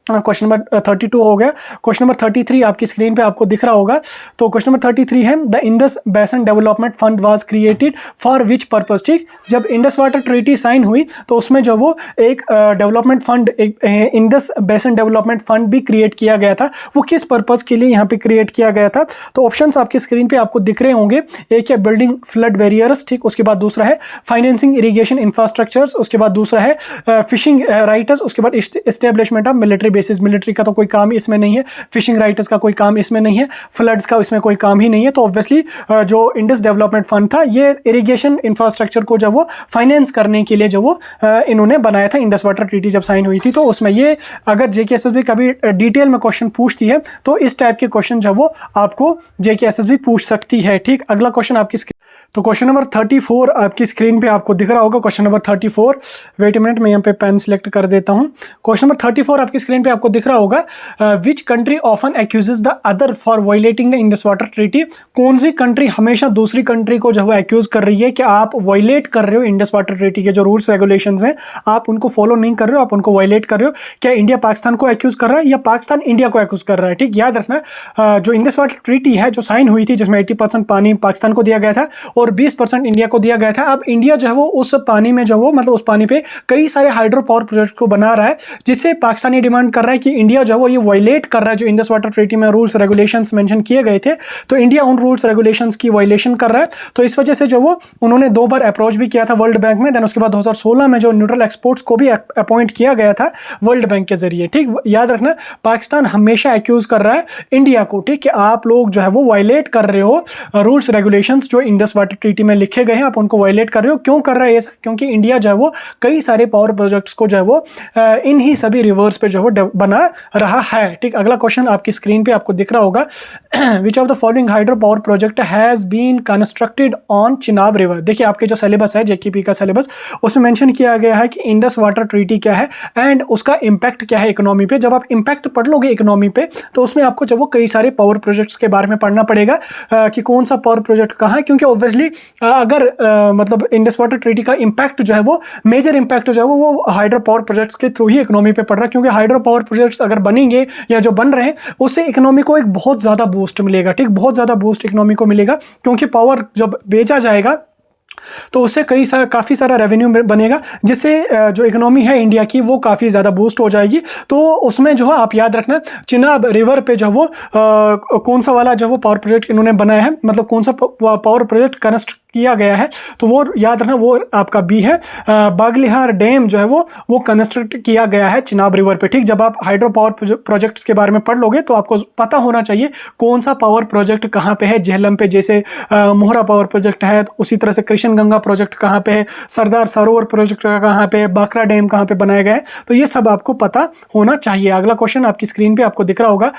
Speaker 1: क्वेश्चन नंबर 32 हो गया। क्वेश्चन नंबर 33 आपकी स्क्रीन पे आपको दिख रहा होगा। तो क्वेश्चन नंबर 33 है, the Indus basin development fund was created for which purpose. ठीक, जब इंडस वाटर ट्रीटी साइन हुई तो उसमें जो वो एक development fund, Indus basin development fund भी क्रिएट किया गया था। वो किस पर्पस के लिए यहाँ पे क्रिएट किया गया था, तो ऑप्शंस आपकी स्क्रीन पे आपको दिख रहे होंगे। एक है बिल्डिंग फ्लड बैरियर्स, ठीक, उसके बाद दूसरा है फाइनेंसिंग इरीगेशन इंफ्रास्ट्रक्चर्स, उसके बाद दूसरा है फिशिंग राइटर्स, उसके बाद establishment of military bases. Military का तो कोई काम इसमें नहीं है, फिशिंग राइटर्स का कोई काम इसमें नहीं है, फ्लड्स का इसमें कोई काम ही नहीं है। तो ऑब्वियसली जो इंडस डेवलपमेंट फंड था ये इरिगेशन इंफ्रास्ट्रक्चर को जब वो फाइनेंस करने के लिए जो वो इन्होंने बनाया था। इंडस वाटर ट्रीटी जब साइन हुई थी तो उसमें ये अगर जेकेएसएसबी कभी डिटेल में क्वेश्चन पूछती है तो इस टाइप के क्वेश्चन जब वो आपको जेकेएसएसबी पूछ सकती है। ठीक, अगला क्वेश्चन आपकी तो क्वेश्चन नंबर 34 आपकी स्क्रीन पे आपको दिख रहा होगा। Question number 34, wait a minute, मैं यहाँ पे पेन सिलेक्ट कर देता हूँ। क्वेश्चन नंबर 34 आपकी स्क्रीन पे आपको दिख रहा होगा, which country often accuses the other for violating the Indus water treaty. कौन सी कंट्री हमेशा दूसरी कंट्री को जो है एक्यूज कर रही है कि आप वायलेट कर रहे हो इंडस वाटर ट्रीटी के जो रूल्स रेगुलेशंस हैं, आप उनको फॉलो नहीं कर रहे हो, आप उनको वायलेट कर रहे हो। क्या इंडिया पाकिस्तान को एक्यूज कर रहा है या पाकिस्तान इंडिया को एक्यूज कर रहा है। ठीक, याद रखना जो इंडस वाटर ट्रीटी है जो साइन हुई थी जिसमें 80% पानी पाकिस्तान को दिया गया था और 20% इंडिया को दिया गया था। अब इंडिया जो है वो उस पानी में जो वो मतलब उस पानी पे कई सारे हाइड्रो पावर प्रोजेक्ट को बना रहा है, जिससे पाकिस्तान ये डिमांड कर रहा है कि इंडिया जो है वो ये वायलेट कर रहा है जो इंडस वाटर ट्रीटी में रूल्स रेगुलेशंस मेंशन किए गए थे। तो इंडिया उन रूल्स रेगुलेशंस की वायलेशन कर रहा है। तो इस वजह से जो वो उन्होंने 2 बार अप्रोच भी किया था वर्ल्ड बैंक में। देन उसके बाद 2016 में जो न्यूट्रल एक्सपोर्ट्स को भी अपॉइंट किया गया था वर्ल्ड बैंक के जरिए। ठीक, याद रखना पाकिस्तान हमेशा एक्यूज कर रहा है इंडिया को, ठीक, कि आप लोग जो है वो वायलेट कर रहे हो रूल्स रेगुलेशंस जो इंडस वाटर ट्रीटी में लिखे गए हैं, आप उनको वायलेट कर रहे हो। क्यों कर रहा है ऐसा? क्योंकि इंडिया जो है वो कई सारे पावर प्रोजेक्ट्स को जो है वो इन ही सभी रिवर्स पे जो है बना रहा है। ठीक, अगला क्वेश्चन आपकी स्क्रीन पे आपको दिख रहा होगा, which of the following hydro power project has been constructed on Chenab river. देखिए आपके जो सिलेबस है जेकेपी का सिलेबस, उसमें मेंशन किया गया है कि इंडस वाटर ट्रीटी क्या है एंड उसका इंपैक्ट क्या है इकोनॉमी पे। जब आप इंपैक्ट पढ़ लोगे इकोनॉमी पे तो उसमें आपको जब वो कई सारे पावर प्रोजेक्ट्स के बारे में पढ़ना पड़ेगा कि कौन सा पावर प्रोजेक्ट कहाँ है। क्योंकि ऑब्वियसली अगर मतलब इंडस वाटर ट्रीटी का इंपैक्ट जो है वो मेजर इंपैक्ट जो है वो हाइड्रो पावर प्रोजेक्ट्स के थ्रू ही इकोनॉमी पे पड़ रहा है। क्योंकि हाइड्रो पावर पावर प्रोजेक्ट्स अगर बनेंगे या जो बन रहे हैं, उससे इकोनॉमी को एक बहुत ज़्यादा बूस्ट मिलेगा, ठीक, बहुत ज़्यादा बूस्ट इकोनॉमी को मिलेगा, क्योंकि पावर जब बेचा जाएगा तो उससे काफ़ी सारा रेवेन्यू बनेगा, जिससे जो इकोनॉमी है इंडिया की वो काफ़ी ज़्यादा बूस्ट हो जाएगी। तो उसमें जो है आप याद रखना, चिनाब रिवर पे जो वो कौन सा वाला जो वो पावर प्रोजेक्ट इन्होंने बनाया है, मतलब कौन सा पावर प्रोजेक्ट कंस्ट्रक्ट किया गया है, तो वो याद रखना, वो आपका बी है। बागलिहार डैम जो है वो कंस्ट्रक्ट किया गया है चिनाब रिवर पे, ठीक। जब आप हाइड्रो पावर प्रोजेक्ट्स के बारे में पढ़ लोगे तो आपको पता होना चाहिए कौन सा पावर प्रोजेक्ट कहाँ पे है। झेलम पे जैसे मोहरा पावर प्रोजेक्ट है, तो उसी तरह से कृष्ण गंगा प्रोजेक्ट कहाँ पे है, सरदार सरोवर प्रोजेक्ट कहाँ पे है, बाकरा डैम कहाँ पे बनाया गया है, तो ये सब आपको पता होना चाहिए। अगला क्वेश्चन आपकी स्क्रीन पे आपको दिख रहा होगा,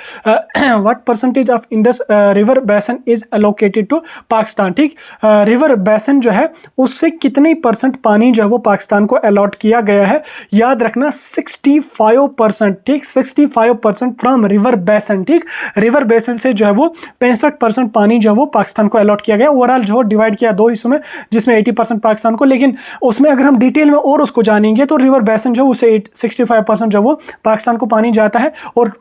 Speaker 1: what percentage of Indus river बेसन इज एलोकेटेड टू पाकिस्तान, ठीक। रिवर बेसन जो है उससे कितने परसेंट पानी जो है वो पाकिस्तान को अलॉट किया गया है, याद रखना 65%, ठीक, 65% फ्रॉम रिवर बेसन, ठीक। रिवर बेसन से जो है वो 65% पानी जो है वो पाकिस्तान को अलॉट किया गया। ओवरऑल जो डिवाइड किया दो हिस्सों में, जिसमें 80% पाकिस्तान को, लेकिन उसमें अगर हम डिटेल में और उसको जानेंगे तो रिवर बेसन जो उसे 65% जो वो पाकिस्तान को पानी जाता है, और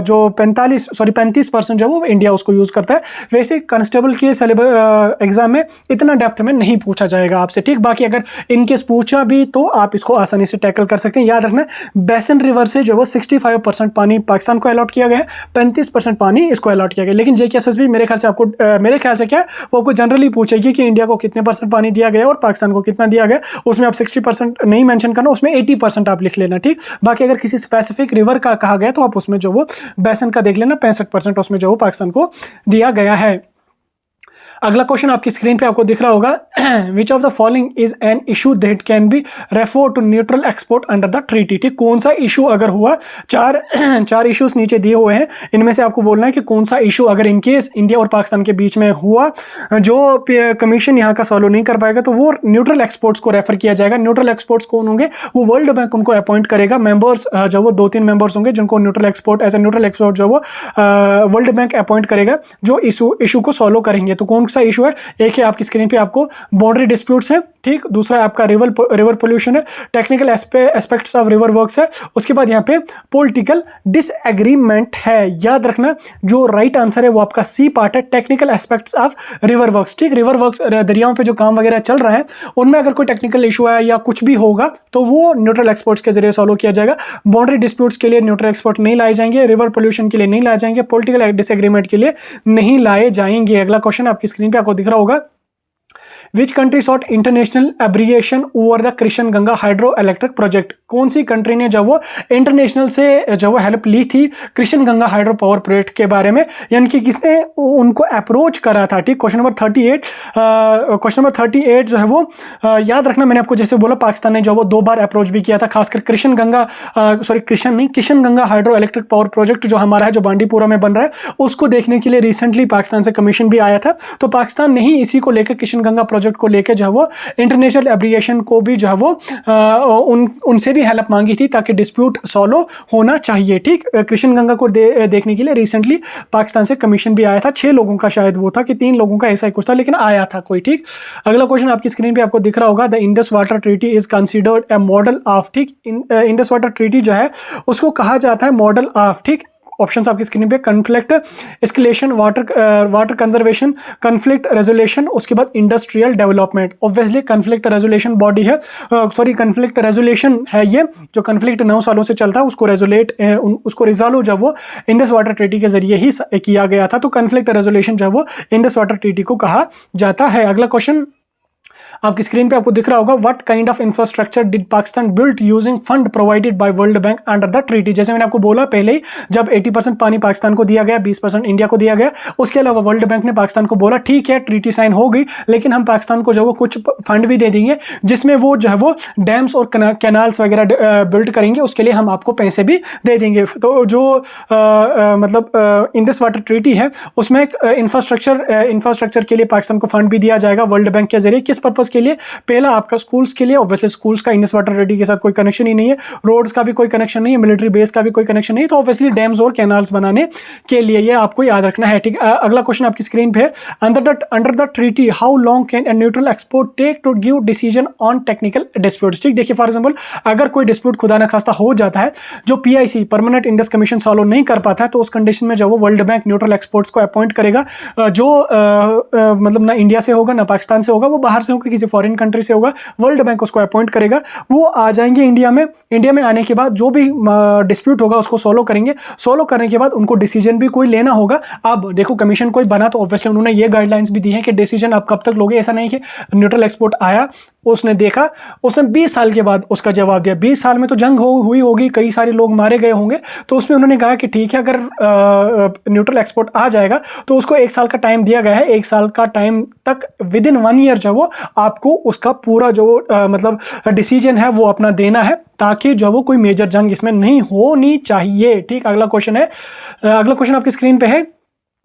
Speaker 1: जो 35% जो वो इंडिया उसको यूज करता है। वैसे कांस्टेबल के सिलेबस एग्जाम में इतना डेप्थ में नहीं पूछा जाएगा आपसे, ठीक। बाकी अगर इनकेस पूछा भी तो आप इसको आसानी से टैकल कर सकते हैं। याद रखना, बेसन रिवर से जो वो 65% पानी पाकिस्तान को अलॉट किया गया है, 35% पानी इसको अलॉट किया गया। लेकिन जेकेएसएसबी मेरे ख्याल से आपको मेरे ख्याल से क्या वो आपको जनरली पूछेगी कि इंडिया को कितने परसेंट पानी दिया गया और पाकिस्तान को कितना दिया गया। उसमें आप 60% नहीं मेंशन करना, उसमें 80% आप लिख लेना, ठीक। बाकी अगर किसी स्पेसिफिक रिवर का कहा गया तो आप उसमें जो वो बेसन का देख लेना, 65% उसमें जो वो पाकिस्तान को दिया गया है। अगला क्वेश्चन आपकी स्क्रीन पे आपको दिख रहा होगा, which of the following is an issue that can be refer to neutral expert under the treaty, ठीक। कौन सा इशू अगर हुआ, चार इश्यूज नीचे दिए हुए हैं, इनमें से आपको बोलना है कि कौन सा इशू अगर इनकेस इंडिया और पाकिस्तान के बीच में हुआ, जो कमीशन यहाँ का सॉल्व नहीं कर पाएगा, तो वो न्यूट्रल एक्सपोर्ट्स को रेफर किया जाएगा। न्यूट्रल एक्सपोर्ट्स कौन होंगे, वो वर्ल्ड बैंक उनको अपॉइंट करेगा। मेंबर्स जो वो 2-3 मेंबर्स होंगे जिनको neutral expert as a neutral expert जो वो वर्ल्ड बैंक अपॉइंट करेगा, जो इशू को सॉल्व करेंगे। तो कौन सा इशू है, एक है आपकी स्क्रीन पे आपको बाउंड्री डिस्प्यूट्स है, ठीक। दूसरा आपका रिवर पोल्यूशन है, technical aspects of river works है, उसके बाद यहाँ पे पॉलिटिकल डिसएग्रीमेंट है। याद रखना, जो राइट आंसर है वो आपका सी पार्ट है, technical aspects of river works, ठीक। रिवर वर्क्स, दरियाओं पे जो काम वगैरह चल रहा है उनमें अगर कोई टेक्निकल इशू है या कुछ भी होगा तो वो न्यूट्रल एक्सपोर्ट्स के जरिए सॉल्व किया जाएगा। बाउंड्री डिस्प्यूट्स के लिए न्यूट्रल एक्सपोर्ट नहीं लाए जाएंगे, रिवर पोल्यूशन के लिए नहीं लाए जाएंगे, पॉलिटिकल डिसएग्रीमेंट के लिए नहीं लाए जाएंगे। अगला क्वेश्चन आपकी स्क्रीन पे आपको दिख रहा होगा, Which country sought international abbreviation over the Krishna Ganga hydro electric project, कौन सी कंट्री ने जो वो इंटरनेशनल से जो वो हेल्प ली थी Krishna Ganga hydro power project के बारे में, यानी कि किसने उनको अप्रोच करा था, ठीक। क्वेश्चन नंबर 38 जो है वो याद रखना, मैंने आपको जैसे बोला पाकिस्तान ने जो वो 2 बार अप्रोच भी किया था, खासकर Krishna Ganga hydro electric power project जो हमारा है, जो बांडीपुरा में बन रहा है, उसको देखने के लिए रिसेंटली पाकिस्तान से कमीशन भी आया था। तो पाकिस्तान ने ही इसी को लेकर कृष्ण गंगा प्रोजेक्ट को लेकर जो है वो इंटरनेशनल एब्रिएशन को भी जो है वो उनसे भी हेल्प मांगी थी ताकि डिस्प्यूट सॉल्व होना चाहिए, ठीक। कृष्ण गंगा को देखने के लिए रिसेंटली पाकिस्तान से कमीशन भी आया था, 6 लोगों का शायद वो था कि 3 लोगों का ऐसा ही कुछ था, लेकिन आया था कोई, ठीक। अगला क्वेश्चन आपकी स्क्रीन पे आपको दिख रहा होगा, the Indus water treaty is considered a model of, ठीक। इंडस वाटर ट्रीटी जो है उसको कहा जाता है मॉडल ऑफ, ठीक। ऑप्शंस आपकी स्क्रीन पे, conflict escalation, water conservation, conflict resolution, उसके बाद industrial development. Obviously conflict resolution body है, कन्फ्लिक्ट रेजोल्यूशन है ये, जो कन्फ्लिक्ट 9 सालों से चलता है उसको रिजॉल्व जब वो इंडस वाटर ट्रीटी के जरिए ही किया गया था, तो कन्फ्लिक्ट रेजोल्यूशन जब वो इंडस वाटर ट्रीटी को कहा जाता है। अगला क्वेश्चन आपकी स्क्रीन पे आपको दिख रहा होगा, what kind of infrastructure did Pakistan build using fund provided by world bank under the treaty. जैसे मैंने आपको बोला पहले ही, जब 80% पानी पाकिस्तान को दिया गया, 20% इंडिया को दिया गया, उसके अलावा वर्ल्ड बैंक ने पाकिस्तान को बोला ठीक है ट्रीटी साइन हो गई, लेकिन हम पाकिस्तान को जो वो कुछ फंड भी दे देंगे जिसमें वो जो है वो डैम्स और कैनाल्स वगैरह बिल्ड करेंगे, उसके लिए हम आपको पैसे भी दे देंगे। तो जो मतलब इंडस वाटर ट्रीटी है उसमें इंफ्रास्ट्रक्चर के लिए पाकिस्तान को फंड भी दिया जाएगा वर्ल्ड बैंक के जरिए। किस किस पर्पज़ के लिए? पहला आपका स्कूल्स के लिए, ऑब्वियसली स्कूल्स का इंडस वाटर ट्रीटी के साथ कोई कनेक्शन ही नहीं है, रोड्स का भी कोई कनेक्शन नहीं है, मिलिट्री बेस का भी कोई कनेक्शन नहीं है, तो ऑब्वियसली डैम्स और कैनाल्स बनाने के लिए ये आपको याद रखना है, ठीक। अगला क्वेश्चन आपकी स्क्रीन पे है, under the treaty how long can a neutral expert take to give decision on technical disputes, ठीक। देखिए फॉर एग्जांपल अगर कोई डिस्प्यूट खुदा न खास्ता हो जाता है, जो PIC permanent Indus commission solve नहीं कर पाता है, तो उस कंडीशन में जब वो वर्ल्ड बैंक न्यूट्रल एक्सपोर्ट्स को अपॉइंट करेगा, जो मतलब ना इंडिया से होगा ना पाकिस्तान से होगा, वो बाहर से होगा, किसी फॉरेन कंट्री से होगा, वर्ल्ड बैंक उसको अपॉइंट करेगा, वो आ जाएंगे इंडिया में आने के बाद जो भी डिस्प्यूट होगा उसको सोल्व करेंगे, सोल्व करने के बाद उनको डिसीजन भी कोई लेना होगा। अब देखो कमीशन कोई बना तो ऑब्वियसली उन्होंने ये गाइडलाइंस भी दी है कि डिसीजन आप कब तक लोगे, ऐसा नहीं कि न्यूट्रल एक्सपोर्ट आया, उसने देखा, उसने 20 साल के बाद उसका जवाब दिया, 20 साल में तो जंग हुई होगी, कई सारे लोग मारे गए होंगे, तो उसमें उन्होंने कहा कि ठीक है अगर न्यूट्रल एक्सपोर्ट आ जाएगा तो उसको 1 साल का टाइम दिया गया है, 1 साल का टाइम तक विद इन 1 ईयर जो वो आपको उसका पूरा जो मतलब डिसीजन है वो अपना देना है, ताकि जो वो कोई मेजर जंग इसमें नहीं होनी चाहिए, ठीक। अगला क्वेश्चन है, अगला क्वेश्चन आपकी स्क्रीन पे है,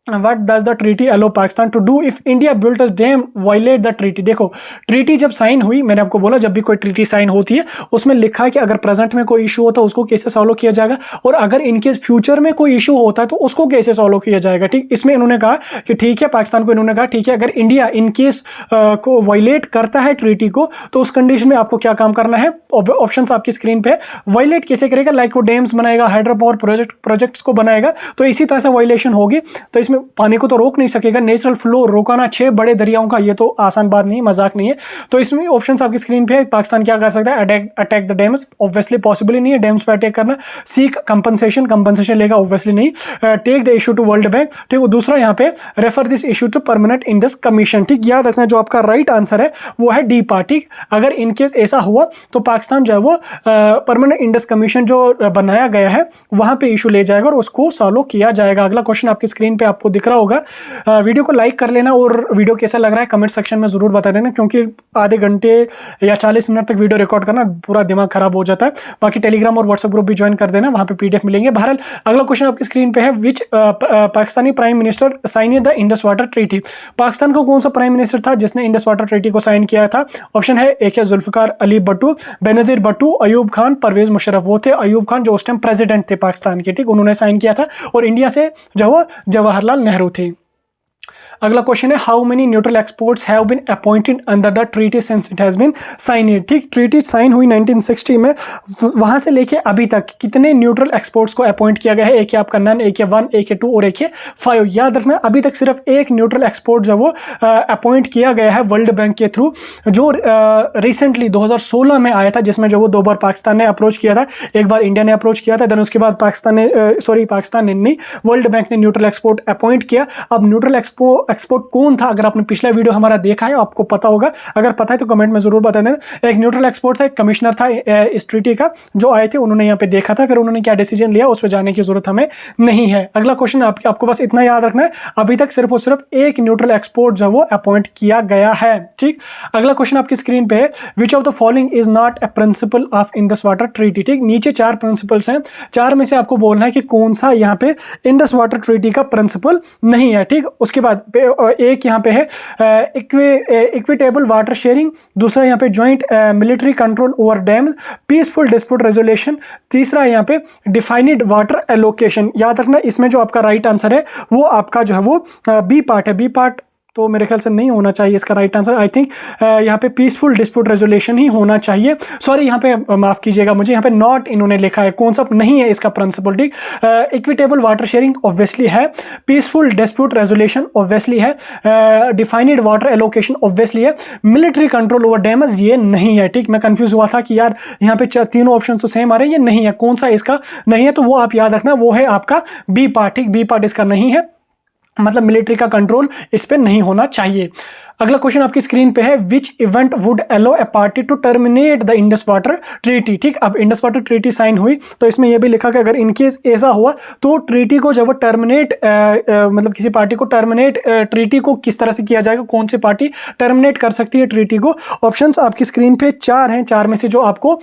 Speaker 1: What does the treaty allow Pakistan to do if India built a dam violate the treaty? देखो ट्रीटी जब साइन हुई, मैंने आपको बोला जब भी कोई ट्रीटी साइन होती है उसमें लिखा है कि अगर प्रेजेंट में कोई इशू होता है उसको कैसे सॉल्व किया जाएगा, और अगर इनके फ्यूचर में कोई इशू होता है तो उसको कैसे सॉल्व किया जाएगा, ठीक। इसमें इन्होंने कहा कि ठीक है, पाकिस्तान को इन्होंने कहा ठीक है अगर इंडिया इनकेस को वायलेट करता है ट्रीटी को तो उस कंडीशन में आपको क्या काम करना है। ऑप्शंस आपकी स्क्रीन पे, वायलेट कैसे करेगा, लाइक वो डैम्स बनाएगा, हाइड्रो पावर प्रोजेक्ट्स को बनाएगा, तो इसी तरह से वायलेशन होगी, तो इसमें पानी को तो रोक नहीं सकेगा, नेचुरल फ्लो रोकाना 6 बड़े दरियाओं का, ये तो आसान बात नहीं है, मजाक नहीं है। तो इसमें ऑप्शंस आपकी स्क्रीन पे है, पाकिस्तान क्या कर सकता है, attack the dams, obviously possible ही नहीं है डैम्स पे अटैक करना, सीक कंपनसेशन लेगा, ऑब्वियसली नहीं, take the issue to World Bank, ठीक। वो दूसरा यहाँ पे refer this issue to permanent Indus commission, ठीक। याद रखना जो आपका राइट आंसर है वो है डी पार्ट, ठीक। अगर इनकेस ऐसा हुआ तो पाकिस्तान जो है वो परमानेंट इंडस कमीशन जो बनाया गया है वहां पे इशू ले जाएगा और उसको सॉल्व किया जाएगा। अगला क्वेश्चन आपकी स्क्रीन पे आपको दिख रहा होगा, वीडियो को लाइक कर लेना और वीडियो कैसा लग रहा है कमेंट सेक्शन में जरूर बता देना, क्योंकि आधे घंटे या 40 मिनट तक वीडियो रिकॉर्ड करना पूरा दिमाग खराब हो जाता है। बाकी टेलीग्राम और व्हाट्सएप ग्रुप भी ज्वाइन कर देना, वहां पे पीडीएफ मिलेंगे। बहरहाल अगला क्वेश्चन आपकी स्क्रीन पे है, which Pakistani prime minister sign the Indus water treaty, Pakistan का कौन सा प्राइम मिनिस्टर था जिसने इंडस वाटर ट्रीटी को साइन किया था। ऑप्शन है, एक है जुल्फिकार अली भट्टू, बेनजीर भट्टू, अयूब खान, परवेज मुशर्रफ। वो थे अयूब खान जो उस टाइम प्रेसिडेंट थे पाकिस्तान के, ठीक, उन्होंने साइन किया था, और इंडिया से जो वो जवाहरलाल नेहरू थे। अगला क्वेश्चन है, how many neutral experts have been appointed under the treaty since it has been signed, ठीक। ट्रीटी साइन हुई 1960 में, वहां से लेके अभी तक कितने न्यूट्रल एक्सपोर्ट्स को अपॉइंट किया गया है, एक है आपका नन, एक है 1, एक है 2 और एक है 5। याद रखना अभी तक सिर्फ एक न्यूट्रल एक्सपोर्ट जो वो अपॉइंट किया गया है वर्ल्ड बैंक के थ्रू, जो रिसेंटली 2016 में आया था, जिसमें जो वो 2 बार पाकिस्तान ने अप्रोच किया था, एक बार इंडिया ने अप्रोच किया था, देन उसके बाद पाकिस्तान ने नहीं, वर्ल्ड बैंक ने न्यूट्रल एक्सपोर्ट अपॉइंट किया। अब न्यूट्रल एक्सपोर्ट कौन था, अगर आपने पिछला वीडियो हमारा देखा है आपको पता होगा, अगर पता है तो कमेंट में जरूर बता देना। एक न्यूट्रल एक्सपोर्ट था, एक कमिश्नर था इस ट्रीटी का, जो आए थे, उन्होंने यहाँ पे देखा था, फिर उन्होंने क्या डिसीजन लिया उस पर जाने की जरूरत हमें नहीं है। अगला क्वेश्चन आपको बस इतना याद रखना है, अभी तक सिर्फ और सिर्फ एक न्यूट्रल एक्सपोर्ट जो वो अपॉइंट किया गया है, ठीक। अगला क्वेश्चन आपकी स्क्रीन पे है, विच of the following is not A principle of Indus water treaty, ठीक। नीचे 4 प्रिंसिपल्स हैं, 4 में से आपको बोलना है कि कौन सा यहाँ पे इंडस वाटर ट्रीटी का प्रिंसिपल नहीं है, ठीक। उसके बाद एक यहाँ पे है इक्विटेबल वाटर शेयरिंग, दूसरा यहाँ पे joint military control over dams, peaceful dispute resolution, तीसरा यहाँ पे डिफाइनिड वाटर एलोकेशन। याद रखना इसमें जो आपका राइट आंसर है वो आपका जो है वो बी पार्ट है। बी पार्ट तो मेरे ख्याल से नहीं होना चाहिए इसका राइट आंसर, आई थिंक यहाँ पे पीसफुल डिस्प्यूट रेजोल्यूशन ही होना चाहिए। सॉरी, यहाँ पे माफ कीजिएगा मुझे, यहाँ पे नॉट इन्होंने लिखा है, कौन सा नहीं है इसका प्रिंसिपल, ठीक। इक्विटेबल वाटर शेयरिंग ऑब्वियसली है, पीसफुल डिस्प्यूट रेजोल्यूशन ऑब्वियसली है, डिफाइनिड वाटर एलोकेशन ऑब्वियसली है, मिलिट्री कंट्रोल ओवर डैम्स ये नहीं है, ठीक। मैं कंफ्यूज हुआ था कि यार यहाँ पे तीनों ऑप्शन तो सेम आ रहे हैं, ये नहीं है, कौन सा इसका नहीं है, तो वो आप याद रखना, वो है आपका बी पार्ट, ठीक। बी पार्ट इसका नहीं है, मतलब मिलिट्री का कंट्रोल इस पे नहीं होना चाहिए। अगला क्वेश्चन आपकी स्क्रीन पे है, which event would allow a party to terminate the Indus water treaty, ठीक। अब इंडस वाटर ट्रीटी साइन हुई तो इसमें यह भी लिखा कि अगर इनकेस ऐसा हुआ तो ट्रीटी को जब वो टर्मिनेट मतलब किसी पार्टी को टर्मिनेट ट्रीटी को किस तरह से किया जाएगा, कौन सी पार्टी टर्मिनेट कर सकती है ट्रीटी को। ऑप्शंस आपकी स्क्रीन पे 4 हैं, 4 में से जो आपको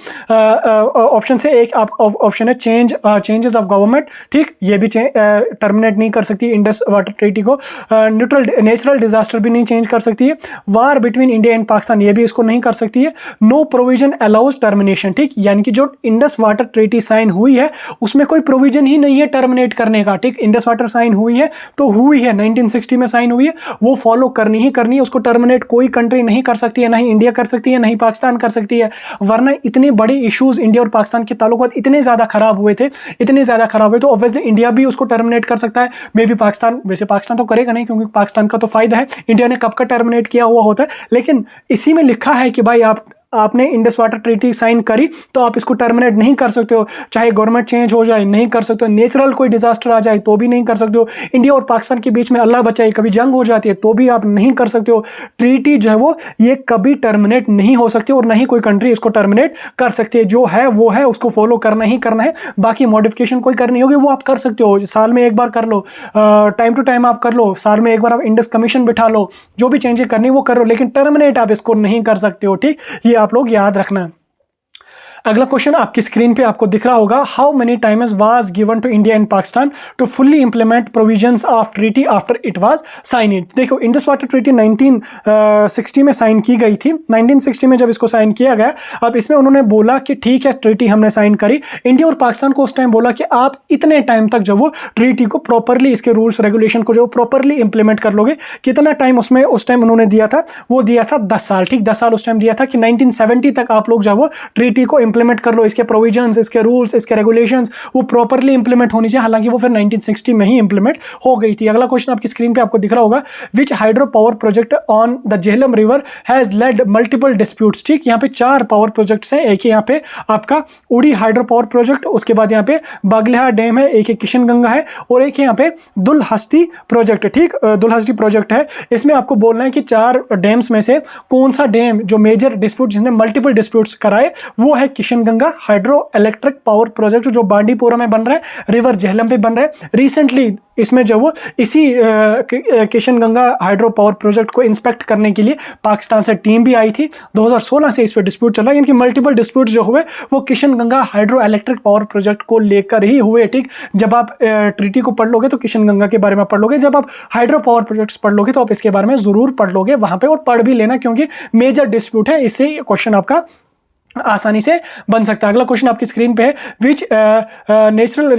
Speaker 1: ऑप्शन से एक ऑप्शन है चेंजेस ऑफ गवर्नमेंट, ठीक। ये भी टर्मिनेट नहीं कर सकती इंडस वाटर ट्रीटी को। नेचुरल डिजास्टर भी नहीं चेंज कर सकती, है। वार बिटवीन इंडिया एंड पाकिस्तान, ये भी इसको नहीं कर सकती है। नो प्रोविजन अलाउज टर्मिनेशन, ठीक, यानी कि जो इंडस वाटर ट्रीटी साइन हुई है उसमें कोई प्रोविजन ही नहीं है टर्मिनेट करने का, ठीक। इंडस वाटर साइन हुई है तो हुई है, 1960 में साइन हुई है, वो फॉलो करनी ही करनी है, उसको टर्मिनेट कोई कंट्री नहीं कर सकती है, ना ही इंडिया कर सकती है, ना ही पाकिस्तान कर सकती है। वरना इतने बड़े इश्यूज इंडिया और पाकिस्तान के ताल्लुकात इतने ज्यादा खराब हुए थे, इतने ज्यादा खराब हुए, तो ऑब्वियसली इंडिया भी उसको टर्मिनेट कर सकता है, मे बी पाकिस्तान, वैसे पाकिस्तान तो करेगा नहीं क्योंकि पाकिस्तान का तो फायदा है, इंडिया ने कब का टर्मिनेट किया हुआ होता है। लेकिन इसी में लिखा है कि भाई आपने इंडस वाटर ट्रीटी साइन करी तो आप इसको टर्मिनेट नहीं कर सकते हो, चाहे गवर्नमेंट चेंज हो जाए नहीं कर सकते हो, नेचुरल कोई डिजास्टर आ जाए तो भी नहीं कर सकते हो, इंडिया और पाकिस्तान के बीच में अल्लाह बचाए कभी जंग हो जाती है तो भी आप नहीं कर सकते हो। ट्रीटी जो है वो ये कभी टर्मिनेट नहीं हो सकती और ना ही कोई कंट्री इसको टर्मिनेट कर सकती है। जो है वो है, उसको फॉलो करना ही करना है, बाकी मॉडिफिकेशन कोई करनी होगी वो आप कर सकते हो, साल में एक बार कर लो, टाइम टू टाइम आप कर लो, साल में एक बार आप इंडस कमीशन बिठा लो, जो भी चेंजेस करनी वो कर लो, लेकिन टर्मिनेट आप इसको नहीं कर सकते हो, ठीक। ये आप लोग याद रखना। अगला क्वेश्चन आपकी स्क्रीन पे आपको दिख रहा होगा, how many times was given to India and Pakistan to fully implement provisions of treaty after it was sign it. देखो इंडस वाटर ट्रीटी 1960 में साइन की गई थी, 1960 में जब इसको साइन किया गया, अब इसमें उन्होंने बोला कि ठीक है ट्रीटी हमने साइन करी, इंडिया और पाकिस्तान को उस टाइम बोला कि आप इतने टाइम तक जो वो ट्रीटी को प्रॉपरली, इसके रूल्स रेगुलेशन को जो प्रॉपरली इंप्लीमेंट कर लोगे। कितना टाइम उसमें उस टाइम उन्होंने दिया था, वो दिया था 10 साल, ठीक, 10 साल उस टाइम दिया था कि 1970 तक आप लोग जो वो ट्रीटी को इंप्लीमेंट कर लो, इसके प्रोविजंस, इसके रूल्स, इसके रेगुलेशंस वो प्रॉपर्ली इंप्लीमेंट होनी चाहिए। हालांकि वो फिर 1960 में ही इंप्लीमेंट हो गई थी। अगला क्वेश्चन आपकी स्क्रीन पे आपको दिख रहा होगा, which hydro power project on the Jhelum river has led multiple disputes, ठीक। यहाँ पे 4 पावर प्रोजेक्ट्स हैं, एक यहाँ पे आपका उड़ी हाइड्रो पावर प्रोजेक्ट, उसके बाद यहाँ पे बागलिहा डैम है, एक किशनगंगा है और एक यहाँ पे दुलहस्ती प्रोजेक्ट, ठीक, दुलहस्ती प्रोजेक्ट है। इसमें आपको बोलना है कि 4 डैम्स में से कौन सा डैम जो मेजर डिस्प्यूट, जिसने मल्टीपल डिस्प्यूट्स कराए, वो है Kishanganga hydro electric power project जो बांडीपोरा में बन रहा है, रिवर झेलम पे बन रहा है। रिसेंटली इसमें जो वो इसी किशनगंगा हाइड्रो पावर प्रोजेक्ट को इंस्पेक्ट करने के लिए पाकिस्तान से टीम भी आई थी। 2016 से इस पर डिस्प्यूट चल रहा है, यानी कि मल्टीपल डिस्प्यूट जो हुए वो Kishanganga hydro electric power project को लेकर ही हुए, ठीक। जब आप ट्रीटी को पढ़ लोगे तो किशनगंगा के बारे में पढ़ लोगे, जब आप हाइड्रो पावर प्रोजेक्ट्स पढ़ लोगे तो आप इसके बारे में जरूर पढ़ लोगे वहां पे, और पढ़ भी लेना क्योंकि मेजर डिस्प्यूट है, इससे क्वेश्चन आपका आसानी से बन सकता है। अगला क्वेश्चन आपकी स्क्रीन पे है, विच natural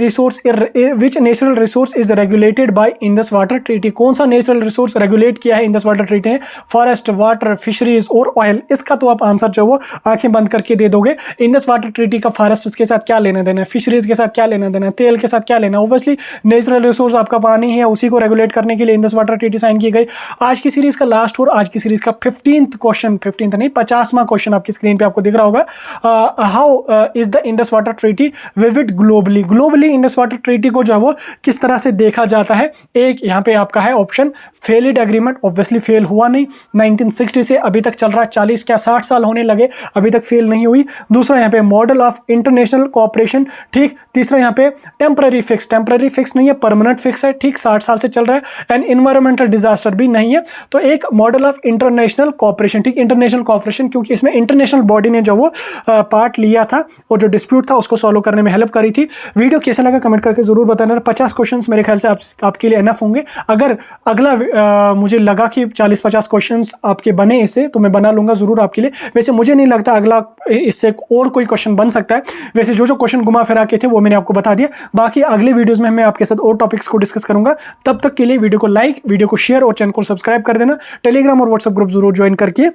Speaker 1: resource is regulated by Indus water treaty. कौन सा नेचुरल रिसोर्स रेगुलेट किया है इंडस वाटर ट्रीटी ने? फॉरेस्ट, वाटर, फिशरीज और ऑयल। इसका तो आप आंसर जो वो आंखें बंद करके दे दोगे। इंडस वाटर ट्रीटी का फॉरेस्ट के साथ क्या लेना देना है, फिशरीज के साथ क्या लेना देना है, तेल के साथ क्या लेना है? ऑब्वियसली नेचुरल रिसोर्स आपका पानी है, उसी को रेगुलेट करने के लिए इंडस वाटर ट्रीटी साइन की गई। आज की सीरीज का लास्ट और आज की सीरीज का 15th क्वेश्चन, 15th नहीं 50वां क्वेश्चन आपकी स्क्रीन पे आपको दिख रहा होगा। How is the Indus water treaty vivid globally. Globally Indus water treaty को जो है वो किस तरह से देखा जाता है? एक यहाँ पे आपका है option failed agreement, obviously fail हुआ नहीं, 1960 से अभी तक चल रहा है, 40 क्या 60 साल होने लगे, अभी तक फेल नहीं हुई। दूसरा यहाँ पे मॉडल ऑफ इंटरनेशनल कोऑपरेशन, ठीक। तीसरा यहाँ पे टेम्पररी फिक्स, टेम्पररी फिक्स नहीं है, परमानेंट फिक्स है, ठीक, 60 साल से चल रहा है। एंड इन्वायरमेंटल डिजास्टर भी नहीं है। तो एक मॉडल ऑफ इंटरनेशनल कोऑपरेशन, ठीक, इंटरनेशनल कोऑपरेशन, क्योंकि इसमें इंटरनेशनल बॉडी ने जो वो पार्ट लिया था और जो डिस्प्यूट था उसको सॉल्व करने में हेल्प करी थी। वीडियो कैसा लगा कमेंट करके जरूर बताना। 50 क्वेश्चंस मेरे ख्याल से आपके लिए एनफ होंगे। अगर अगला मुझे लगा कि 40-50 क्वेश्चंस आपके बने इससे, तो मैं बना लूंगा जरूर आपके लिए। वैसे मुझे नहीं लगता अगला इससे और कोई क्वेश्चन बन सकता है। वैसे जो क्वेश्चन घुमा फिरा के थे वो मैंने आपको बता दिया। बाकी अगले वीडियोस में मैं आपके साथ और टॉपिक्स को डिस्कस करूंगा। तब तक के लिए वीडियो को लाइक, वीडियो को शेयर और चैनल को सब्सक्राइब कर देना। टेलीग्राम और व्हाट्सएप ग्रुप जरूर ज्वाइन करके